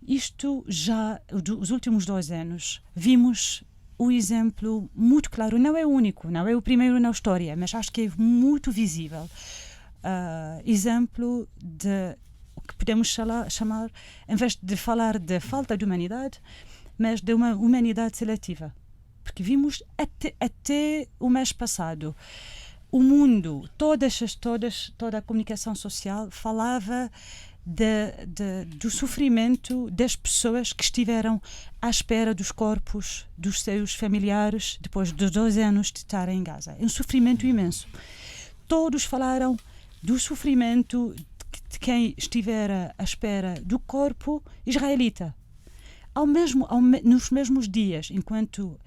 isto já, os últimos 2 anos, vimos o exemplo muito claro, não é o único, não é o primeiro na história, mas acho que é muito visível, exemplo de o que podemos chamar, em vez de falar de falta de humanidade, mas de uma humanidade seletiva. Porque vimos até o mês passado, o mundo, toda a comunicação social falava do sofrimento das pessoas que estiveram à espera dos corpos dos seus familiares depois de 2 anos de estarem em Gaza. É um sofrimento imenso. Todos falaram do sofrimento de quem estiver à espera do corpo israelita. Nos mesmos dias, enquanto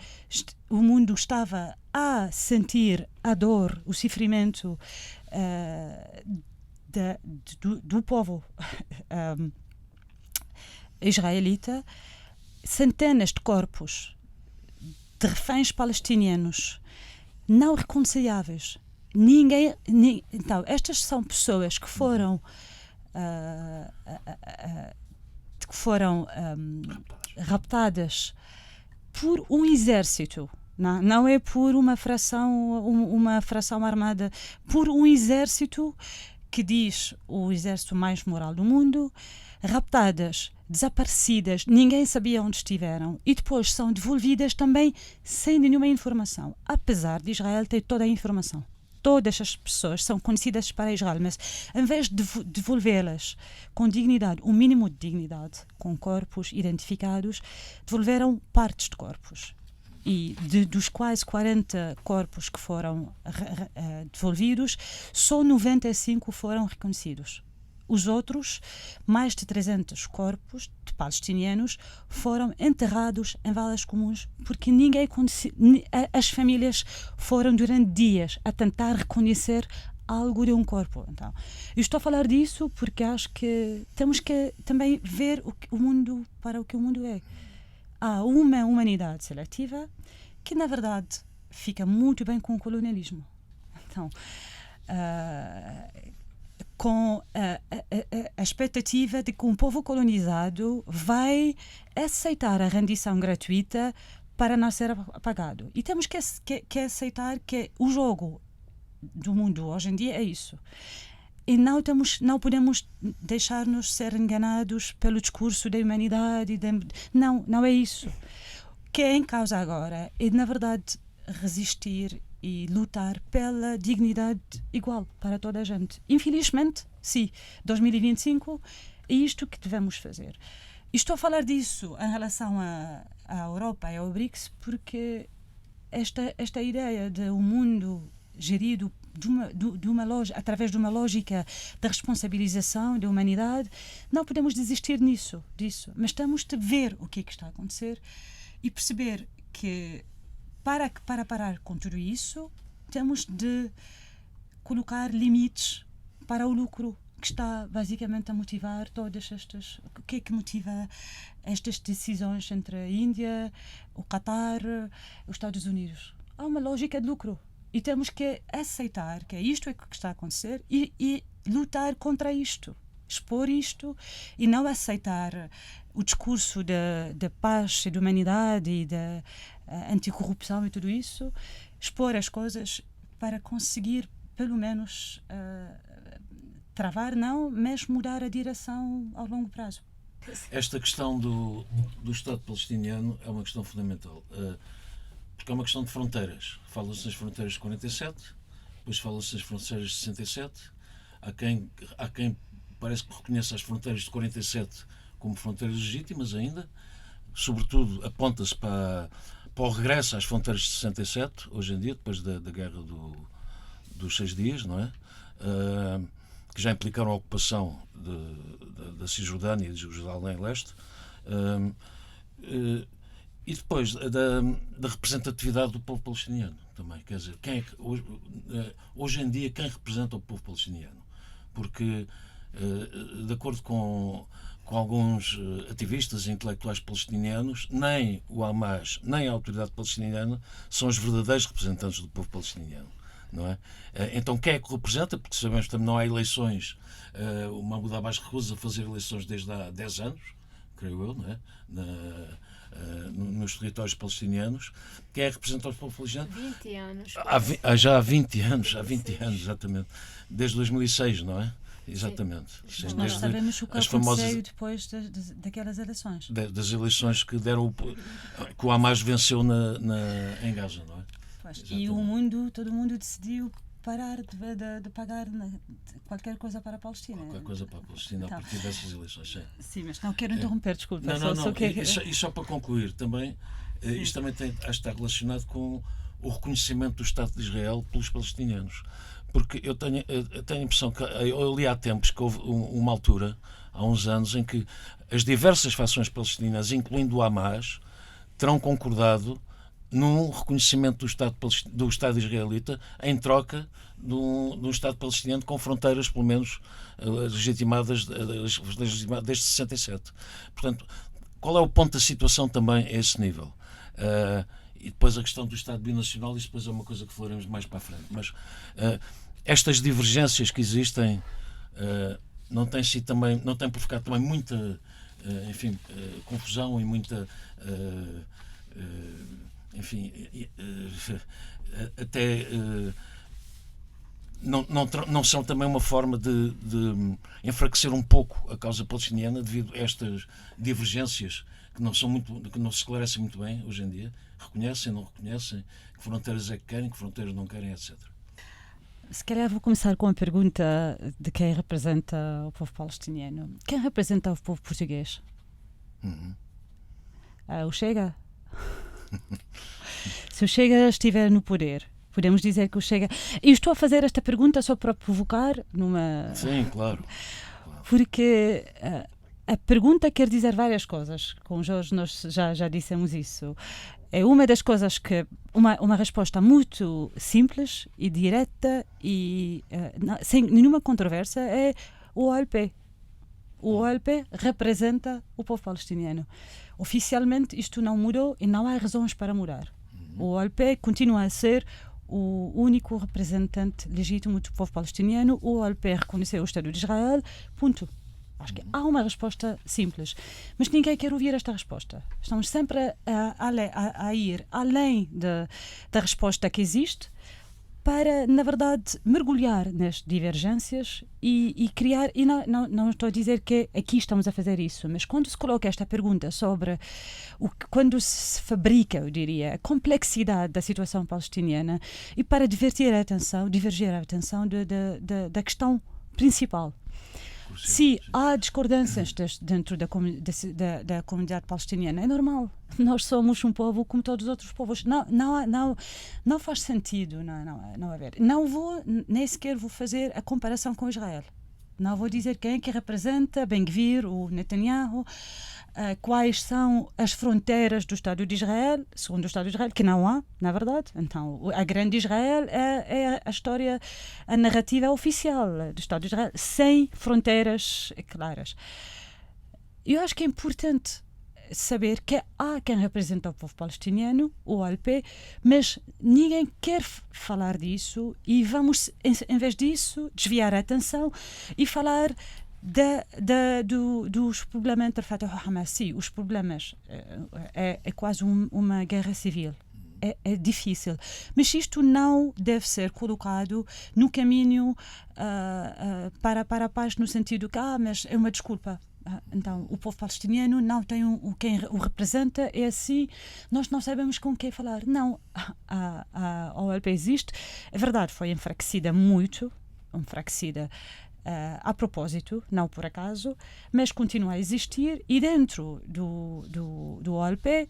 o mundo estava a sentir a dor, o sofrimento do povo israelita, centenas de corpos de reféns palestinianos não reconciliáveis. Então, estas são pessoas que foram raptadas por um exército. Não é por uma fração armada, por um exército que diz o exército mais moral do mundo, raptadas, desaparecidas, ninguém sabia onde estiveram e depois são devolvidas também sem nenhuma informação, apesar de Israel ter toda a informação. Todas as pessoas são conhecidas para Israel, mas em vez de devolvê-las com dignidade, um mínimo de dignidade, com corpos identificados, devolveram partes de corpos. E dos quase 40 corpos que foram devolvidos, só 95 foram reconhecidos. Os outros, mais de 300 corpos de palestinianos, foram enterrados em valas comuns porque ninguém conhecia. As famílias foram durante dias a tentar reconhecer algo de um corpo. Então, eu estou a falar disso porque acho que temos que também ver o mundo para o que o mundo é. Há uma humanidade seletiva que, na verdade, fica muito bem com o colonialismo. Então, com a expectativa de que um povo colonizado vai aceitar a rendição gratuita para não ser apagado. E temos que aceitar que o jogo do mundo hoje em dia é isso. E não podemos deixar-nos ser enganados pelo discurso da humanidade. Não é isso. O que é em causa agora é, na verdade, resistir e lutar pela dignidade igual para toda a gente. Infelizmente, sim, 2025 é isto que devemos fazer. E estou a falar disso em relação à Europa e ao BRICS porque esta ideia de um mundo gerido através de uma lógica da responsabilização da humanidade, não podemos desistir disso. Mas temos de ver o que é que está a acontecer e perceber que para parar com tudo isso, temos de colocar limites para o lucro que está basicamente a motivar todas estas... O que é que motiva estas decisões entre a Índia, o Qatar, os Estados Unidos? Há uma lógica de lucro. E temos que aceitar que isto é o que está a acontecer e lutar contra isto. Expor isto e não aceitar o discurso da paz e da humanidade e da anticorrupção e tudo isso. Expor as coisas para conseguir, pelo menos, travar, não, mas mudar a direção ao longo prazo. Esta questão do Estado palestiniano é uma questão fundamental. Porque é uma questão de fronteiras. Fala-se nas fronteiras de 47, depois fala-se nas fronteiras de 67. Há quem parece que reconheça as fronteiras de 47 como fronteiras legítimas ainda. Sobretudo, aponta-se para o regresso às fronteiras de 67, hoje em dia, depois da guerra dos 6 dias, não é? Que já implicaram a ocupação da Cisjordânia e de Jerusalém Leste. E depois da representatividade do povo palestiniano também. Quer dizer, hoje em dia, quem representa o povo palestiniano? Porque, de acordo com alguns ativistas e intelectuais palestinianos, nem o Hamas, nem a autoridade palestiniana são os verdadeiros representantes do povo palestiniano. Não é? Então, quem é que o representa? Porque sabemos que também não há eleições. O Mahmoud Abbas recusa fazer eleições desde há 10 anos, creio eu, não é? Nos territórios palestinianos. Quem é que representa o povo palestiniano? 20 anos. Já há 20 anos, exatamente. Desde 2006, não é? Exatamente. Mas nós sabemos o que aconteceu depois daquelas eleições. Das eleições que deram que o Hamas venceu em Gaza, não é? Pois, e todo mundo decidiu parar de pagar qualquer coisa para a Palestina. Qualquer coisa para a Palestina a partir dessas eleições, sim. Sim, mas não quero interromper, desculpa. Não. E só para concluir, também, isto também acho que está relacionado com o reconhecimento do Estado de Israel pelos palestinianos. Porque eu tenho a impressão que eu li há tempos que houve uma altura, há uns anos, em que as diversas fações palestinianas, incluindo o Hamas, terão concordado num reconhecimento do Estado israelita em troca de um Estado palestiniano com fronteiras, pelo menos, legitimadas desde 67. Portanto, qual é o ponto da situação também a esse nível? E depois a questão do Estado binacional, isso depois é uma coisa que falaremos mais para a frente. Mas estas divergências que existem não têm provocado também muita confusão e muita até não são também uma forma de enfraquecer um pouco a causa palestiniana devido a estas divergências que não se esclarecem muito bem hoje em dia. Reconhecem, não reconhecem, que fronteiras é que querem, que fronteiras não querem, etc. Se calhar vou começar com a pergunta de quem representa o povo palestiniano. Quem representa o povo português? O Chega? Se o Chega estiver no poder, podemos dizer que o Chega... E estou a fazer esta pergunta só para provocar numa... Sim, claro. Porque a pergunta quer dizer várias coisas. Com o Jorge nós já dissemos isso. É uma das coisas que... Uma resposta muito simples e direta e sem nenhuma controvérsia é o OLP. O OLP representa o povo palestiniano. Oficialmente isto não mudou e não há razões para mudar. O OLP continua a ser o único representante legítimo do povo palestiniano. O OLP reconheceu o Estado de Israel, ponto. Acho que há uma resposta simples. Mas ninguém quer ouvir esta resposta. Estamos sempre a ir além da resposta que existe para, na verdade, mergulhar nas divergências e criar... E não estou a dizer que aqui estamos a fazer isso, mas quando se coloca esta pergunta sobre quando se fabrica, eu diria, a complexidade da situação palestiniana e para divergir a atenção da questão principal. Se há discordâncias dentro da comunidade palestiniana, é normal. Nós somos um povo como todos os outros povos. Não faz sentido não haver. Nem sequer vou fazer a comparação com Israel. Não vou dizer quem é que representa Ben-Gvir ou Netanyahu, quais são as fronteiras do Estado de Israel, segundo o Estado de Israel, que não há, na verdade. Então, a grande Israel é a história, a narrativa oficial do Estado de Israel, sem fronteiras claras. Eu acho que é importante saber que há quem representa o povo palestiniano, o OLP, mas ninguém quer falar disso e vamos, em vez disso, desviar a atenção e falar dos problemas entre Fatah e Hamas. Sim, os problemas é quase uma guerra civil. É difícil. Mas isto não deve ser colocado no caminho para a paz, no sentido que, mas é uma desculpa. Então, o povo palestiniano não tem quem o representa, é assim, nós não sabemos com quem falar. Não, a OLP existe. É verdade, foi enfraquecida muito, a propósito, não por acaso, mas continua a existir e dentro do OLP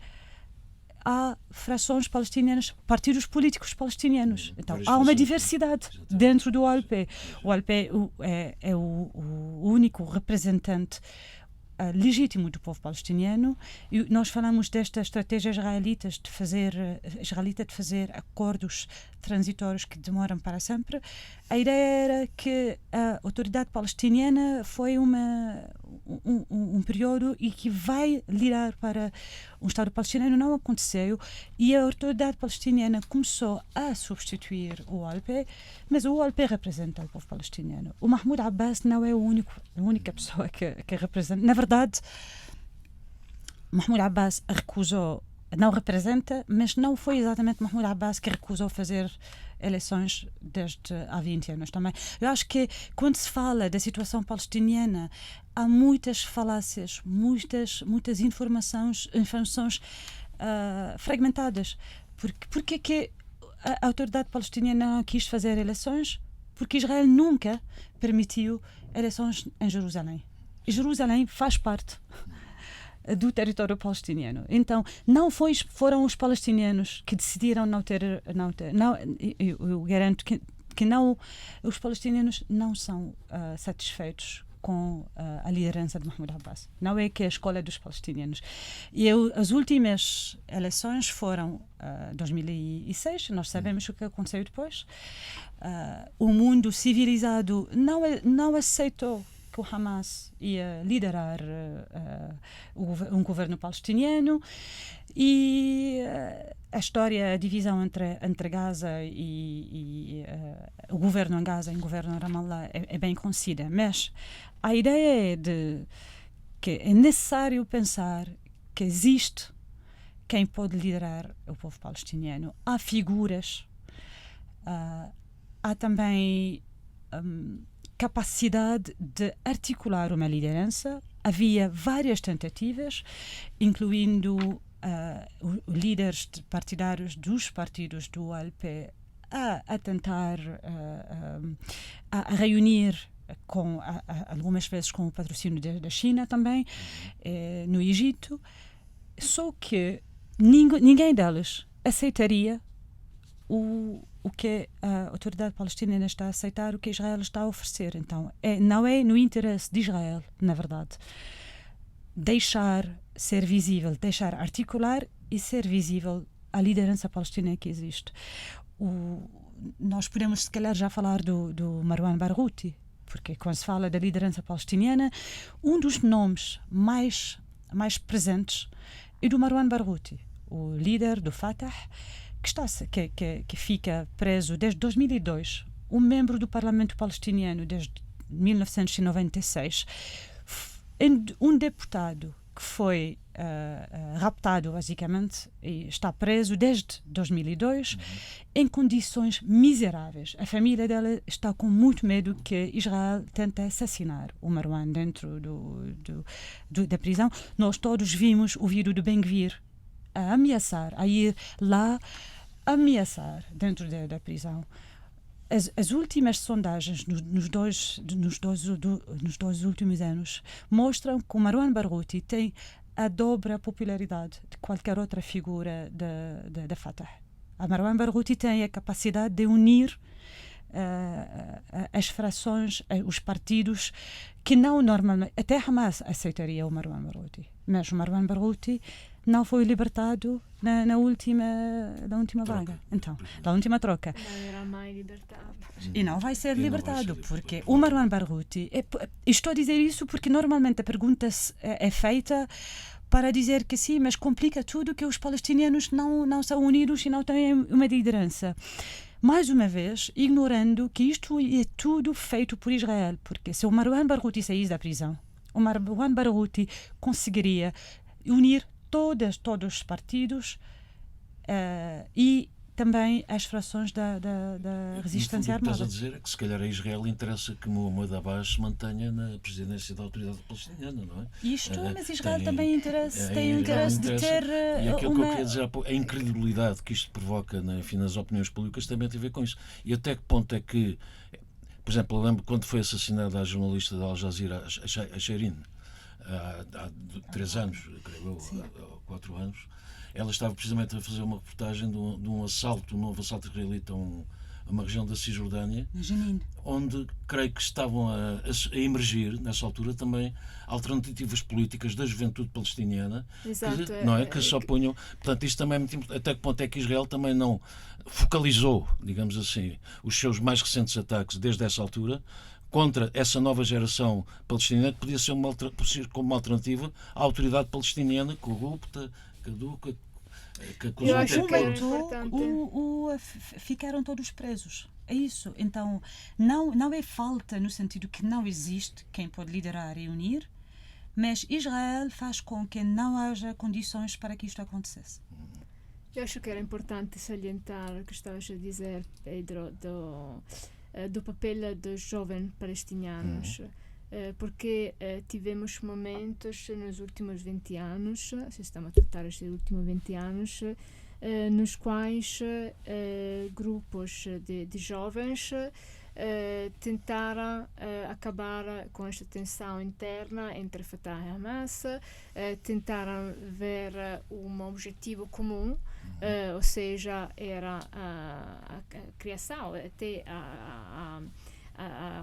há frações palestinianas, partidos políticos palestinianos. Então, há uma diversidade dentro do OLP. O OLP é o único representante legítimo do povo palestiniano. E nós falamos desta estratégia israelita de fazer acordos transitórios que demoram para sempre. A ideia era que a autoridade palestiniana foi um período e que vai liderar para um Estado palestiniano. Não aconteceu e a autoridade palestiniana começou a substituir o OLP, mas o OLP representa o povo palestiniano. O Mahmoud Abbas não é a única pessoa que representa. Na verdade, Mahmoud Abbas não representa, mas não foi exatamente Mahmoud Abbas que recusou fazer eleições desde há 20 anos também. Eu acho que quando se fala da situação palestiniana, há muitas falácias, muitas informações fragmentadas. Porque é que a autoridade palestiniana não quis fazer eleições? Porque Israel nunca permitiu eleições em Jerusalém. E Jerusalém faz parte do território palestiniano. Então, foram os palestinianos que decidiram não ter. Eu garanto que não, os palestinianos não são satisfeitos com a liderança de Mahmoud Abbas. Não é que a escolha dos palestinianos. E as últimas eleições foram 2006, nós sabemos o que aconteceu depois. O mundo civilizado não aceitou que o Hamas ia liderar um governo palestiniano, e a história, a divisão entre Gaza e o governo em Gaza e o governo em Ramallah é bem conhecida, mas a ideia é de que é necessário pensar que existe quem pode liderar o povo palestiniano. Há figuras, há também capacidade de articular uma liderança. Havia várias tentativas, incluindo líderes partidários dos partidos do ALP a tentar a reunir algumas vezes com o patrocínio da China também, no Egito, só que ninguém deles aceitaria o que a autoridade palestina está a aceitar, o que Israel está a oferecer. Então, não é no interesse de Israel, na verdade, deixar ser visível, deixar articular e ser visível a liderança palestina que existe. Nós podemos, se calhar, já falar do Marwan Barghouti, porque quando se fala da liderança palestiniana, um dos nomes mais presentes é do Marwan Barghouti, o líder do Fatah, que fica preso desde 2002, um membro do Parlamento palestiniano desde 1996, um deputado que foi raptado, basicamente, e está preso desde 2002, em condições miseráveis. A família dela está com muito medo que Israel tente assassinar o Marwan dentro da prisão. Nós todos vimos o vídeo do Ben-Gvir a ameaçar, a ir lá ameaçar dentro da prisão. As últimas sondagens nos dois últimos anos mostram que o Marwan Barghouti tem a dobra popularidade de qualquer outra figura da Fatah. A Marwan Barghouti tem a capacidade de unir as frações, os partidos que não normalmente... Até Hamas aceitaria o Marwan Barghouti, mas o Marwan Barghouti não foi libertado na última vaga. Então, na última troca. Não era mais libertado. E não vai ser libertado, porque o Marwan Barghouti... Estou a dizer isso porque normalmente a pergunta é feita para dizer que sim, mas complica tudo, que os palestinianos não são unidos e não têm uma liderança. Mais uma vez, ignorando que isto é tudo feito por Israel, porque se o Marwan Barghouti saísse da prisão, o Marwan Barghouti conseguiria unir todos os partidos e também as frações da resistência armada. O que estás a dizer é que se calhar a Israel interessa que Mahmoud Abbas se mantenha na presidência da autoridade palestiniana, não é? Mas Israel também tem o interesse de ter e aquilo que eu queria dizer, a incredibilidade que isto provoca nas opiniões públicas também tem a ver com isso. E até que ponto é que, por exemplo, eu lembro quando foi assassinada a jornalista da Al Jazeera, a Shirin, há 3 anos, creio eu, há 4 anos, ela estava precisamente a fazer uma reportagem de um novo assalto israelita a uma região da Cisjordânia, onde creio que estavam a emergir, nessa altura, também alternativas políticas da juventude palestiniana. Exato, que se opunham. Portanto, isto também é muito importante. Até que ponto é que Israel também não focalizou, digamos assim, os seus mais recentes ataques desde essa altura contra essa nova geração palestiniana, que podia ser como uma alternativa à autoridade palestiniana corrupta, caduca, que Eu acho que é ficaram todos presos. É isso. Então, não é falta no sentido que não existe quem pode liderar e unir, mas Israel faz com que não haja condições para que isto acontecesse. Eu acho que era importante salientar o que estavas a dizer, Pedro, do papel dos jovens palestinianos, porque tivemos momentos nos últimos 20 anos, se estamos a tratar estes últimos 20 anos, nos quais grupos de jovens tentaram acabar com esta tensão interna entre Fatah e Hamas, tentaram ver um objetivo comum, ou seja, era a criação, até a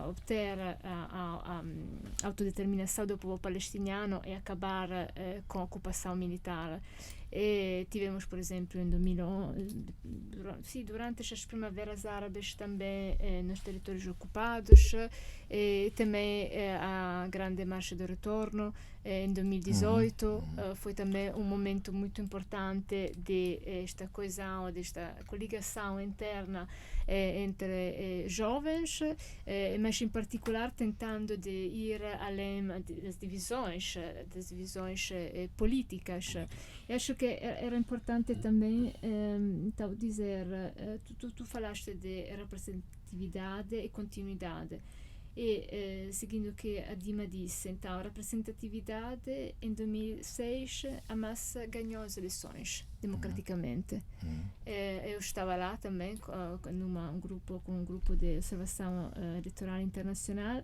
obter a autodeterminação do povo palestiniano e acabar com a ocupação militar. E tivemos, por exemplo, em 2011, durante as primaveras árabes também nos territórios ocupados, e também a grande marcha do retorno em 2018 foi também um momento muito importante de esta coesão, desta coligação interna entre jovens, mas em particular tentando de ir além das divisões políticas. Eu acho que era importante também então, dizer, tu falaste de representatividade e continuidade. E seguindo o que a Dima disse, então, representatividade, em 2006 Hamas ganhou as eleições democraticamente. Eu estava lá também com um grupo de observação eleitoral internacional,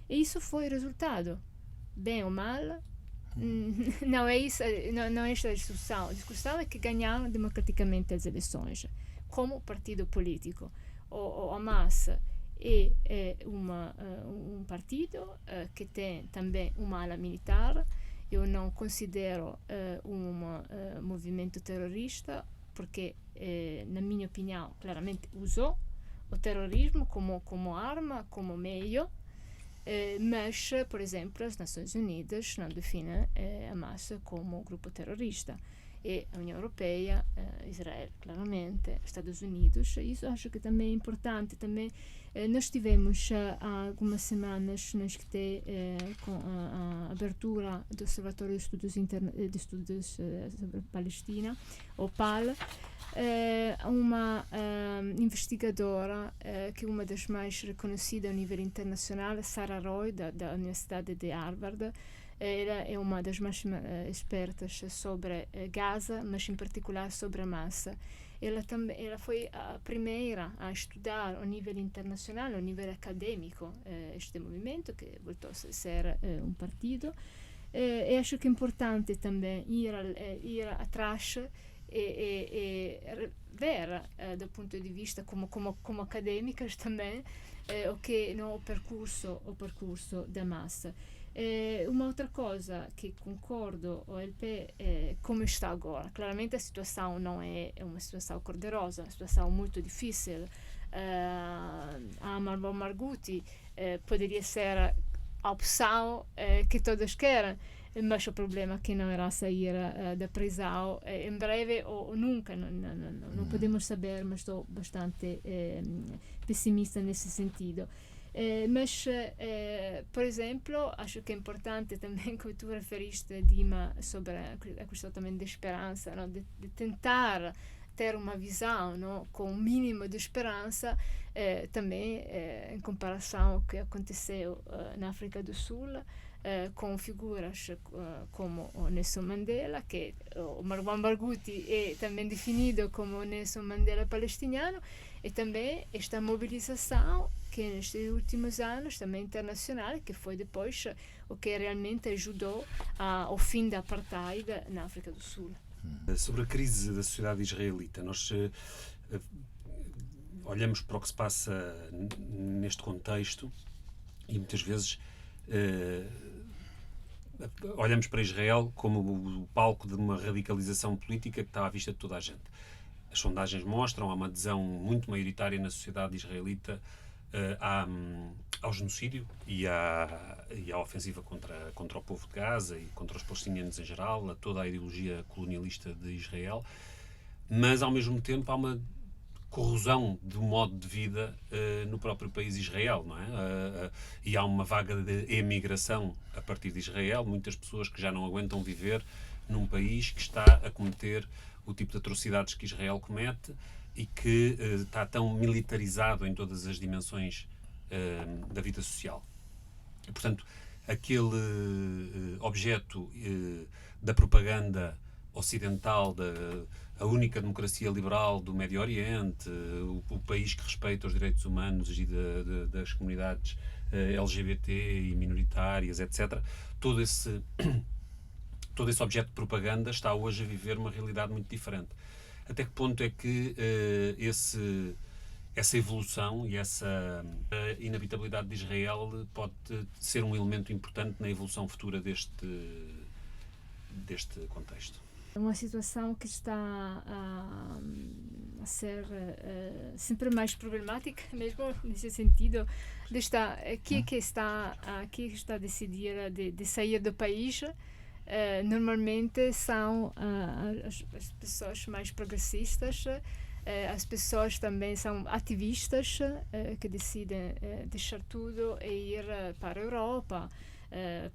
e isso foi o resultado, bem ou mal. Não é isso, não é esta a discussão. A discussão é que ganharam democraticamente as eleições como partido político. O Hamas é um partido que tem também uma ala militar. Eu não considero um movimento terrorista, porque, na minha opinião, claramente usou o terrorismo como arma, como meio. Mas, por exemplo, as Nações Unidas não definem Hamas como grupo terrorista. E a União Europeia, Israel, claramente, Estados Unidos. Isso acho que também é importante. Também nós tivemos há algumas semanas na SCTE com a abertura do Observatório de Estudos sobre Palestina, o PAL, uma investigadora que é uma das mais reconhecidas a nível internacional, Sarah Roy, da Universidade de Harvard. Ela é uma das máximas expertas sobre Gaza, mas em particular sobre Hamas. Ela foi a primeira a estudar ao nível internacional, ao nível acadêmico, este movimento, que voltou a ser um partido. E acho que é importante também ir atrás e ver, do ponto de vista como acadêmicas também, o que não o percurso da massa. Uma outra coisa que concordo, o LP como está agora. Claramente a situação não é uma situação cor-de-rosa, é uma situação muito difícil. A Marwan Barghouti poderia ser a opção que todos querem, mas o problema é que não irá sair da prisão em breve ou nunca, não podemos saber, mas estou bastante pessimista nesse sentido. Mas, por exemplo, acho que é importante também, como tu referiste, Dima, sobre a questão também de esperança, não? De tentar ter uma visão, não? Com um mínimo de esperança, também em comparação ao que aconteceu na África do Sul, com figuras como o Nelson Mandela, que o Marwan Barghouti é também definido como o Nelson Mandela palestiniano, e também esta mobilização que nestes últimos anos também internacional, que foi depois o que realmente ajudou ao fim da apartheid na África do Sul. Sobre a crise da sociedade israelita, nós olhamos para o que se passa neste contexto e muitas vezes olhamos para Israel como o palco de uma radicalização política que está à vista de toda a gente. As sondagens mostram, há uma adesão muito maioritária na sociedade israelita ao genocídio e à ofensiva contra o povo de Gaza e contra os palestinianos em geral, a toda a ideologia colonialista de Israel, mas ao mesmo tempo há uma corrosão do modo de vida no próprio país Israel, não é? E há uma vaga de emigração a partir de Israel, muitas pessoas que já não aguentam viver num país que está a cometer o tipo de atrocidades que Israel comete e que está tão militarizado em todas as dimensões da vida social. E, portanto, aquele objeto da propaganda ocidental, a única democracia liberal do Médio Oriente, o país que respeita os direitos humanos e das comunidades LGBT e minoritárias, etc. Todo esse objeto de propaganda está hoje a viver uma realidade muito diferente. Até que ponto é que essa evolução e essa inabitabilidade de Israel pode ser um elemento importante na evolução futura deste contexto? É uma situação que está a ser sempre mais problemática, mesmo nesse sentido, que está a decidir de sair do país. Normalmente são as pessoas mais progressistas, as pessoas também são ativistas que decidem deixar tudo e ir para a Europa,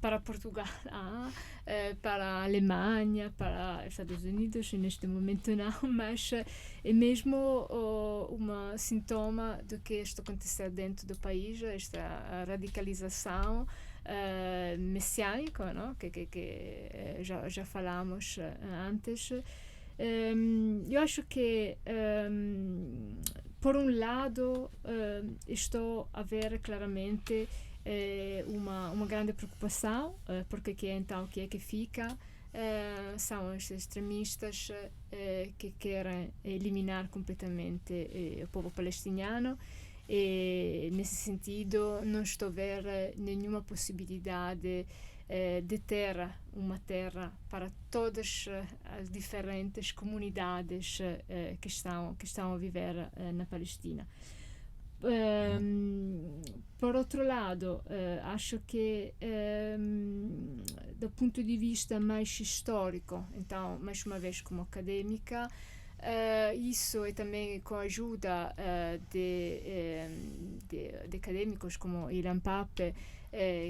para Portugal, para a Alemanha, para os Estados Unidos, neste momento não, mas é mesmo um sintoma do que está acontecendo dentro do país, esta radicalização messiânica, não? que já falamos antes. Eu acho que, por um lado, estou a ver claramente uma grande preocupação, porque então o que é que fica? São os extremistas que querem eliminar completamente o povo palestiniano. E, nesse sentido, não estou a ver nenhuma possibilidade de ter uma terra para todas as diferentes comunidades que estão a viver na Palestina. Por outro lado, acho que do ponto de vista mais histórico, então, mais uma vez como acadêmica, isso é também com a ajuda de académicos como Ilan Pappe,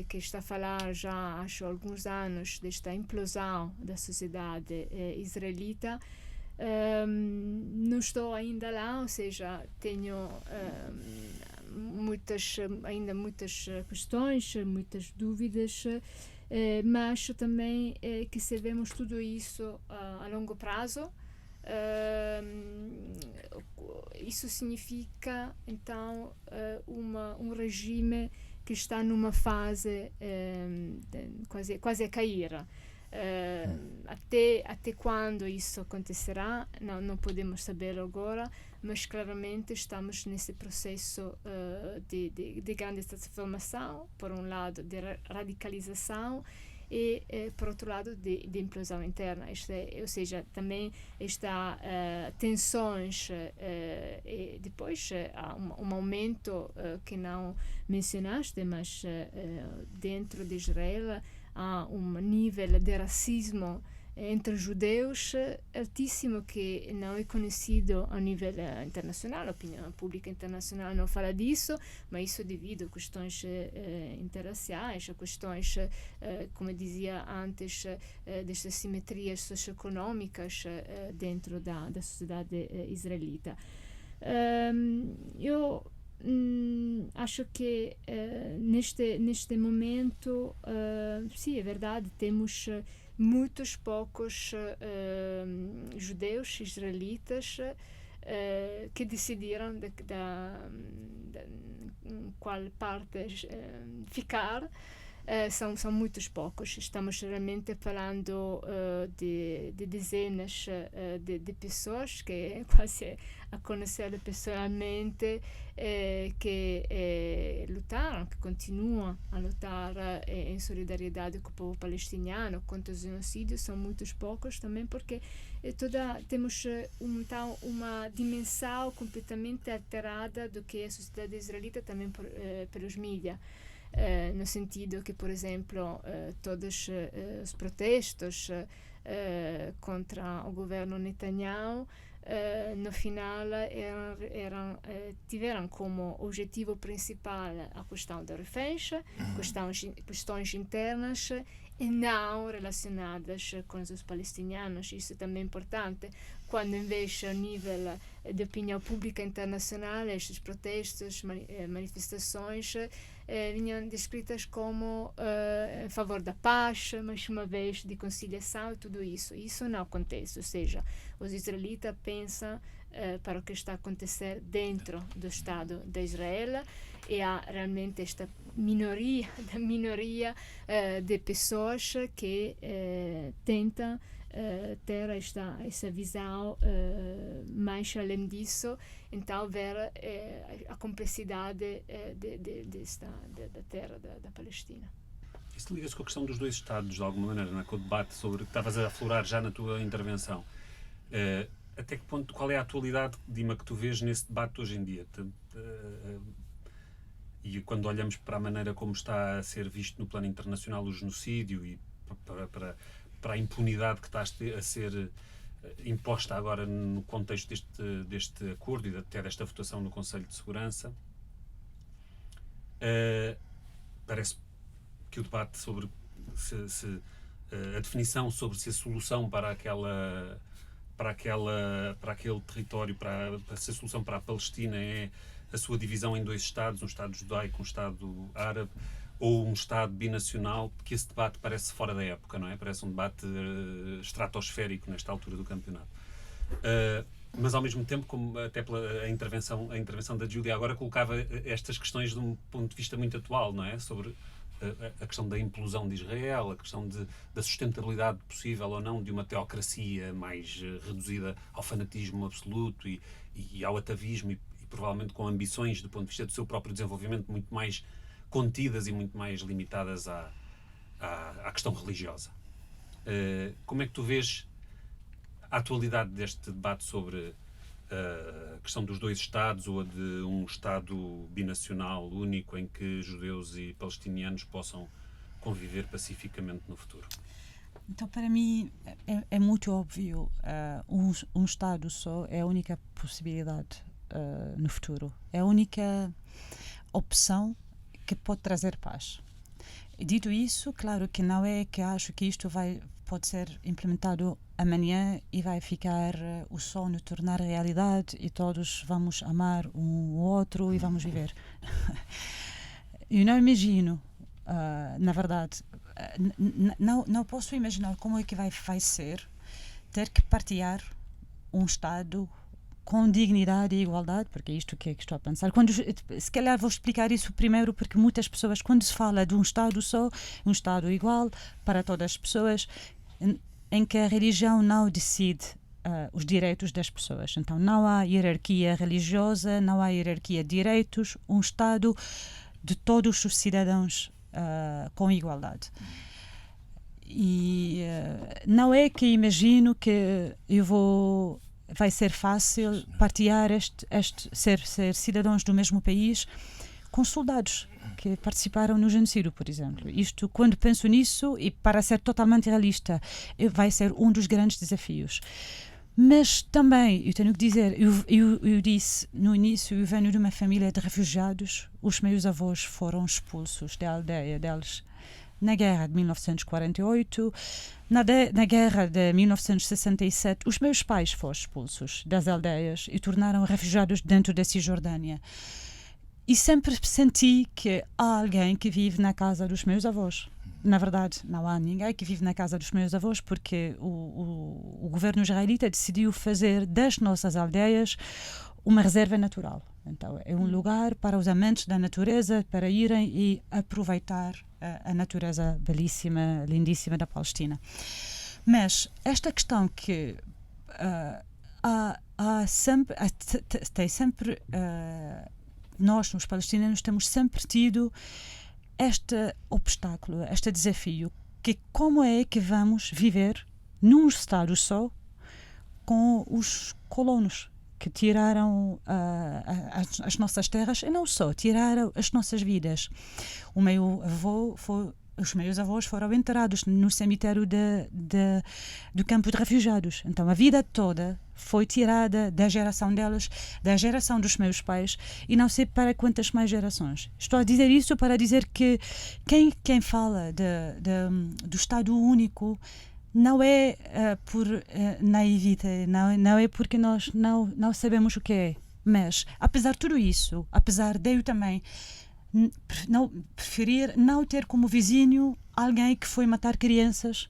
que está a falar já há alguns anos desta implosão da sociedade israelita. Não estou ainda lá, ou seja, tenho ainda muitas questões, muitas dúvidas, mas também que se vemos tudo isso a longo prazo, isso significa então um regime que está numa fase quase a cair. Até quando isso acontecerá não podemos saber agora, mas claramente estamos nesse processo de grande transformação, por um lado de radicalização e por outro lado de implosão interna, ou seja, também está tensões e depois há um aumento que não mencionaste, mas dentro de Israel há um nível de racismo entre judeus altíssimo que não é conhecido a nível internacional. A opinião pública internacional não fala disso, mas isso devido a questões interraciais, a questões, como dizia antes, destas simetrias socioeconómicas dentro da sociedade israelita. Eu acho que neste momento, sim, é verdade, temos muitos poucos judeus israelitas que decidiram qual parte ficar. São muitos poucos. Estamos realmente falando de dezenas de pessoas que quase a conhecer pessoalmente, que lutaram, que continuam a lutar em solidariedade com o povo palestiniano contra os genocídios. São muitos poucos também porque temos então uma dimensão completamente alterada do que é a sociedade israelita também pelos mídias. No sentido que, por exemplo, todos os protestos contra o governo Netanyahu no final tiveram como objetivo principal a questão da refancha, questões internas e não relacionadas com os palestinianos. Isso também é importante, quando invece a nível de opinião pública internacional estes protestos, manifestações vinham descritas como a favor da paz, mais uma vez de conciliação e tudo isso. Isso não acontece, ou seja, os israelitas pensam para o que está a acontecer dentro do Estado de Israel, e há realmente esta minoria de pessoas que tentam ter essa visão, mas além disso, então ver a complexidade da terra da Palestina. Isso liga-se com a questão dos dois Estados, de alguma maneira, não é? Com o debate sobre que estavas a aflorar já na tua intervenção. Até que ponto, qual é a atualidade, Dima, que tu vês nesse debate hoje em dia? E quando olhamos para a maneira como está a ser visto no plano internacional o genocídio e para a impunidade que está a ser imposta agora no contexto deste acordo e até desta votação no Conselho de Segurança, parece que o debate sobre a definição sobre se a solução para aquele território, se a solução para a Palestina é a sua divisão em dois Estados, um Estado judaico, um Estado árabe, ou um Estado binacional, porque esse debate parece fora da época, não é? Parece um debate estratosférico nesta altura do campeonato. Mas ao mesmo tempo, como até pela intervenção da Júlia agora colocava estas questões de um ponto de vista muito atual, não é? Sobre a questão da implosão de Israel, a questão da sustentabilidade possível ou não de uma teocracia mais reduzida ao fanatismo absoluto e ao atavismo e provavelmente com ambições do ponto de vista do seu próprio desenvolvimento muito mais contidas e muito mais limitadas à questão religiosa. Como é que tu vês a atualidade deste debate sobre a questão dos dois Estados ou a de um Estado binacional único em que judeus e palestinianos possam conviver pacificamente no futuro? Então, para mim, é muito óbvio, um Estado só é a única possibilidade no futuro. É a única opção que pode trazer paz. Dito isso, claro que não é que acho que isto pode ser implementado amanhã e vai ficar o sonho tornar realidade e todos vamos amar um outro e vamos viver. Eu não imagino, na verdade, não posso imaginar como é que vai ser ter que partilhar um Estado com dignidade e igualdade, porque é isto que estou a pensar. Se calhar vou explicar isso primeiro, porque muitas pessoas, quando se fala de um Estado só, um Estado igual para todas as pessoas, em que a religião não decide os direitos das pessoas. Então não há hierarquia religiosa, não há hierarquia de direitos, um Estado de todos os cidadãos com igualdade. E não é que imagino que vai ser fácil partilhar ser cidadãos do mesmo país com soldados que participaram no genocídio, por exemplo. Isto, quando penso nisso, e para ser totalmente realista, vai ser um dos grandes desafios. Mas também, eu tenho que dizer, eu disse no início, eu venho de uma família de refugiados. Os meus avós foram expulsos da aldeia deles na guerra de 1948. Na guerra de 1967, os meus pais foram expulsos das aldeias e tornaram refugiados dentro da Cisjordânia. E sempre senti que há alguém que vive na casa dos meus avós. Na verdade, não há ninguém que vive na casa dos meus avós, porque o governo israelita decidiu fazer das nossas aldeias uma reserva natural. Então, é um lugar para os amantes da natureza, para irem e aproveitar a natureza belíssima, lindíssima da Palestina. Mas esta questão que nós, os palestinianos, temos sempre tido este obstáculo, este desafio, que como é que vamos viver num Estado só com os colonos que tiraram as nossas terras, e não só, tiraram as nossas vidas. O meu avô foi os meus avós foram enterrados no cemitério do campo de refugiados. Então a vida toda foi tirada da geração delas, da geração dos meus pais, e não sei para quantas mais gerações. Estou a dizer isso para dizer que quem fala do Estado único não é por naivete, não é porque nós não sabemos o que é. Mas, apesar de tudo isso, apesar de eu também preferir não ter como vizinho alguém que foi matar crianças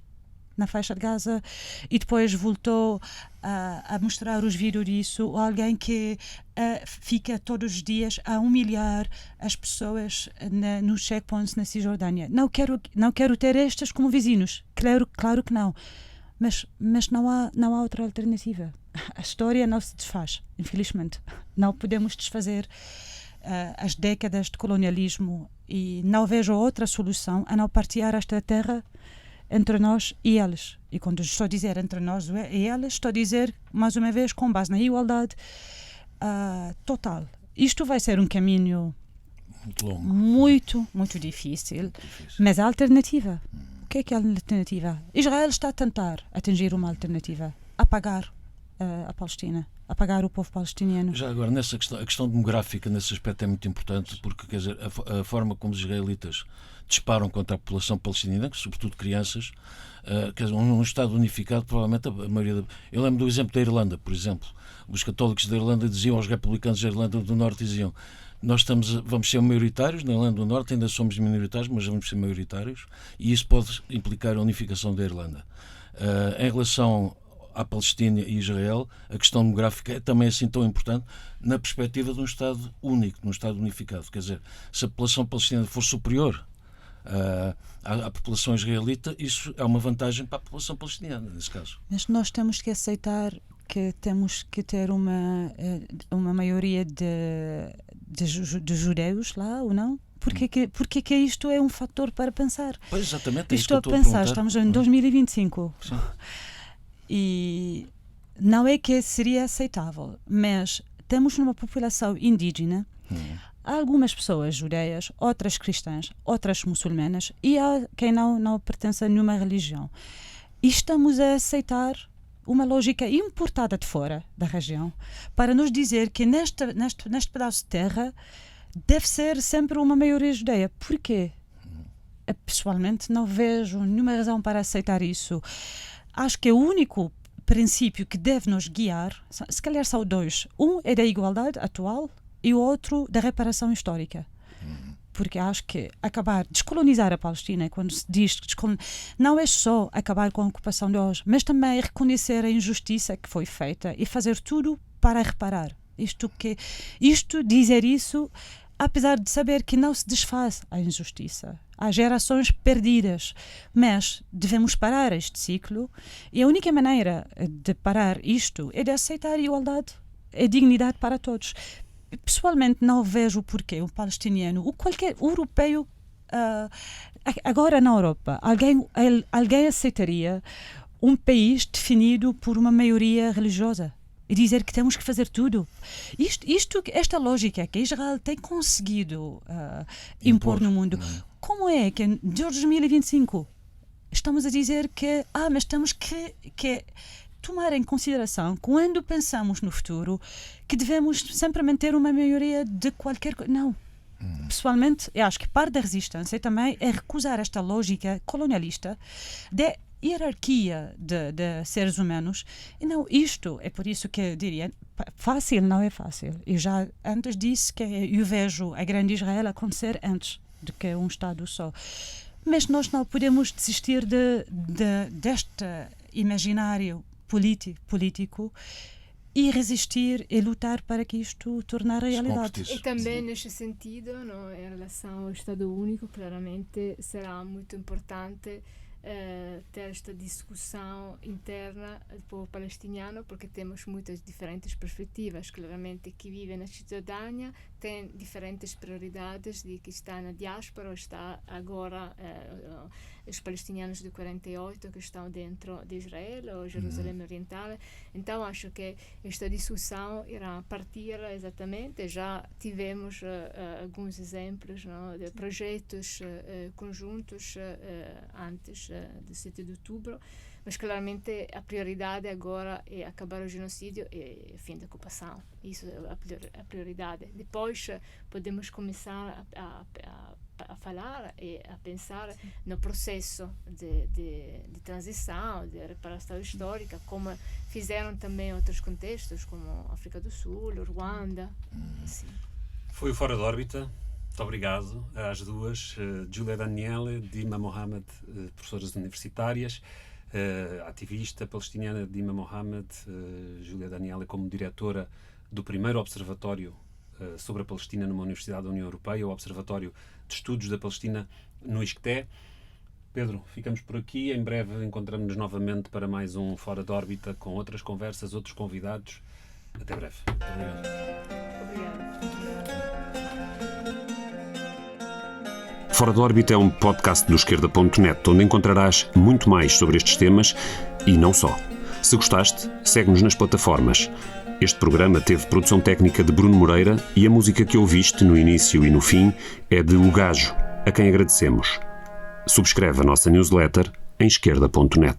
na faixa de Gaza e depois voltou a mostrar os vídeos disso, ou alguém que fica todos os dias a humilhar as pessoas nos checkpoints na Cisjordânia. Não quero ter estes como vizinhos, claro que não, mas não há outra alternativa. A história não se desfaz, infelizmente. Não podemos desfazer as décadas de colonialismo, e não vejo outra solução a não partilhar esta terra entre nós e eles. E quando estou a dizer entre nós e eles, estou a dizer, mais uma vez, com base na igualdade total. Isto vai ser um caminho muito longo, muito difícil, mas a alternativa, o que é a alternativa? Israel está a tentar atingir uma alternativa, apagar a Palestina, apagar o povo palestiniano. Já agora, nessa questão, a questão demográfica nesse aspecto é muito importante, porque, quer dizer, a forma como os israelitas disparam contra a população palestiniana, sobretudo crianças, quer dizer, um Estado unificado, provavelmente a maioria... Eu lembro do exemplo da Irlanda, por exemplo. Os católicos da Irlanda diziam aos republicanos da Irlanda do Norte, diziam: nós vamos ser maioritários na Irlanda do Norte, ainda somos minoritários, mas vamos ser maioritários, e isso pode implicar a unificação da Irlanda. Em relação à Palestina e Israel, a questão demográfica é também assim tão importante na perspectiva de um Estado único, de um Estado unificado. Quer dizer, se a população palestina for superior à população israelita, isso é uma vantagem para a população palestiniana, nesse caso. Mas nós temos que aceitar que temos que ter uma maioria de judeus lá, ou não? Porque que isto é um fator para pensar? Pois, exatamente. Estou a pensar, estamos em 2025. Sim. E não é que seria aceitável, mas temos uma população indígena, há algumas pessoas judeias, outras cristãs, outras muçulmanas, e há quem não pertence a nenhuma religião. E estamos a aceitar uma lógica importada de fora da região para nos dizer que neste pedaço de terra deve ser sempre uma maioria judeia. Porquê? Pessoalmente não vejo nenhuma razão para aceitar isso. Acho que o único princípio que deve nos guiar, se calhar são dois. Um é da igualdade atual e o outro da reparação histórica. Porque acho que descolonizar a Palestina, quando se diz não é só acabar com a ocupação de hoje, mas também reconhecer a injustiça que foi feita e fazer tudo para reparar. Dizer isso, apesar de saber que não se desfaz a injustiça. Há gerações perdidas, mas devemos parar este ciclo, e a única maneira de parar isto é de aceitar a igualdade e dignidade para todos. Pessoalmente não vejo porquê um palestiniano ou qualquer europeu, agora na Europa, alguém aceitaria um país definido por uma maioria religiosa e dizer que temos que fazer tudo. Esta lógica que Israel tem conseguido impor no mundo, como é que em 2025 estamos a dizer que mas temos que tomar em consideração, quando pensamos no futuro, que devemos sempre manter uma maioria de qualquer coisa? Não. Pessoalmente, eu acho que parte da resistência também é recusar esta lógica colonialista de hierarquia de seres humanos. E não, isto é por isso que eu diria, fácil não é fácil. Eu já antes disse que eu vejo a grande Israel acontecer antes do que um Estado só. Mas nós não podemos desistir deste imaginário político e resistir e lutar para que isto torne realidade. E também nesse sentido, em relação ao Estado único, claramente será muito importante ter esta discussão interna do povo palestiniano, porque temos muitas diferentes perspectivas. Claramente, que vive na Cisjordânia tem diferentes prioridades de que está na diáspora ou está agora os palestinianos de 48 que estão dentro de Israel ou Jerusalém Oriental. Então acho que esta discussão irá partir exatamente, já tivemos alguns exemplos, não, de projetos conjuntos antes do 7 de outubro, mas claramente a prioridade agora é acabar o genocídio e o fim da ocupação. Isso é a prioridade. Depois podemos começar a falar e a pensar no processo de transição, de reparação histórica, como fizeram também outros contextos, como África do Sul, Ruanda. Assim. Foi o Fora de Órbita. Muito obrigado às duas, Giulia Daniele, Dima Mohamed, professoras universitárias, ativista palestiniana Dima Mohamed, Giulia Daniele como diretora do primeiro observatório sobre a Palestina numa universidade da União Europeia, o Observatório de Estudos da Palestina no ISCTE. Pedro, ficamos por aqui. Em breve encontramos-nos novamente para mais um Fora de Órbita com outras conversas, outros convidados. Até breve. Obrigada. Fora de Órbita é um podcast do Esquerda.net, onde encontrarás muito mais sobre estes temas e não só. Se gostaste, segue-nos nas plataformas. Este programa teve produção técnica de Bruno Moreira e a música que ouviste no início e no fim é de O Gajo, a quem agradecemos. Subscreve a nossa newsletter em esquerda.net.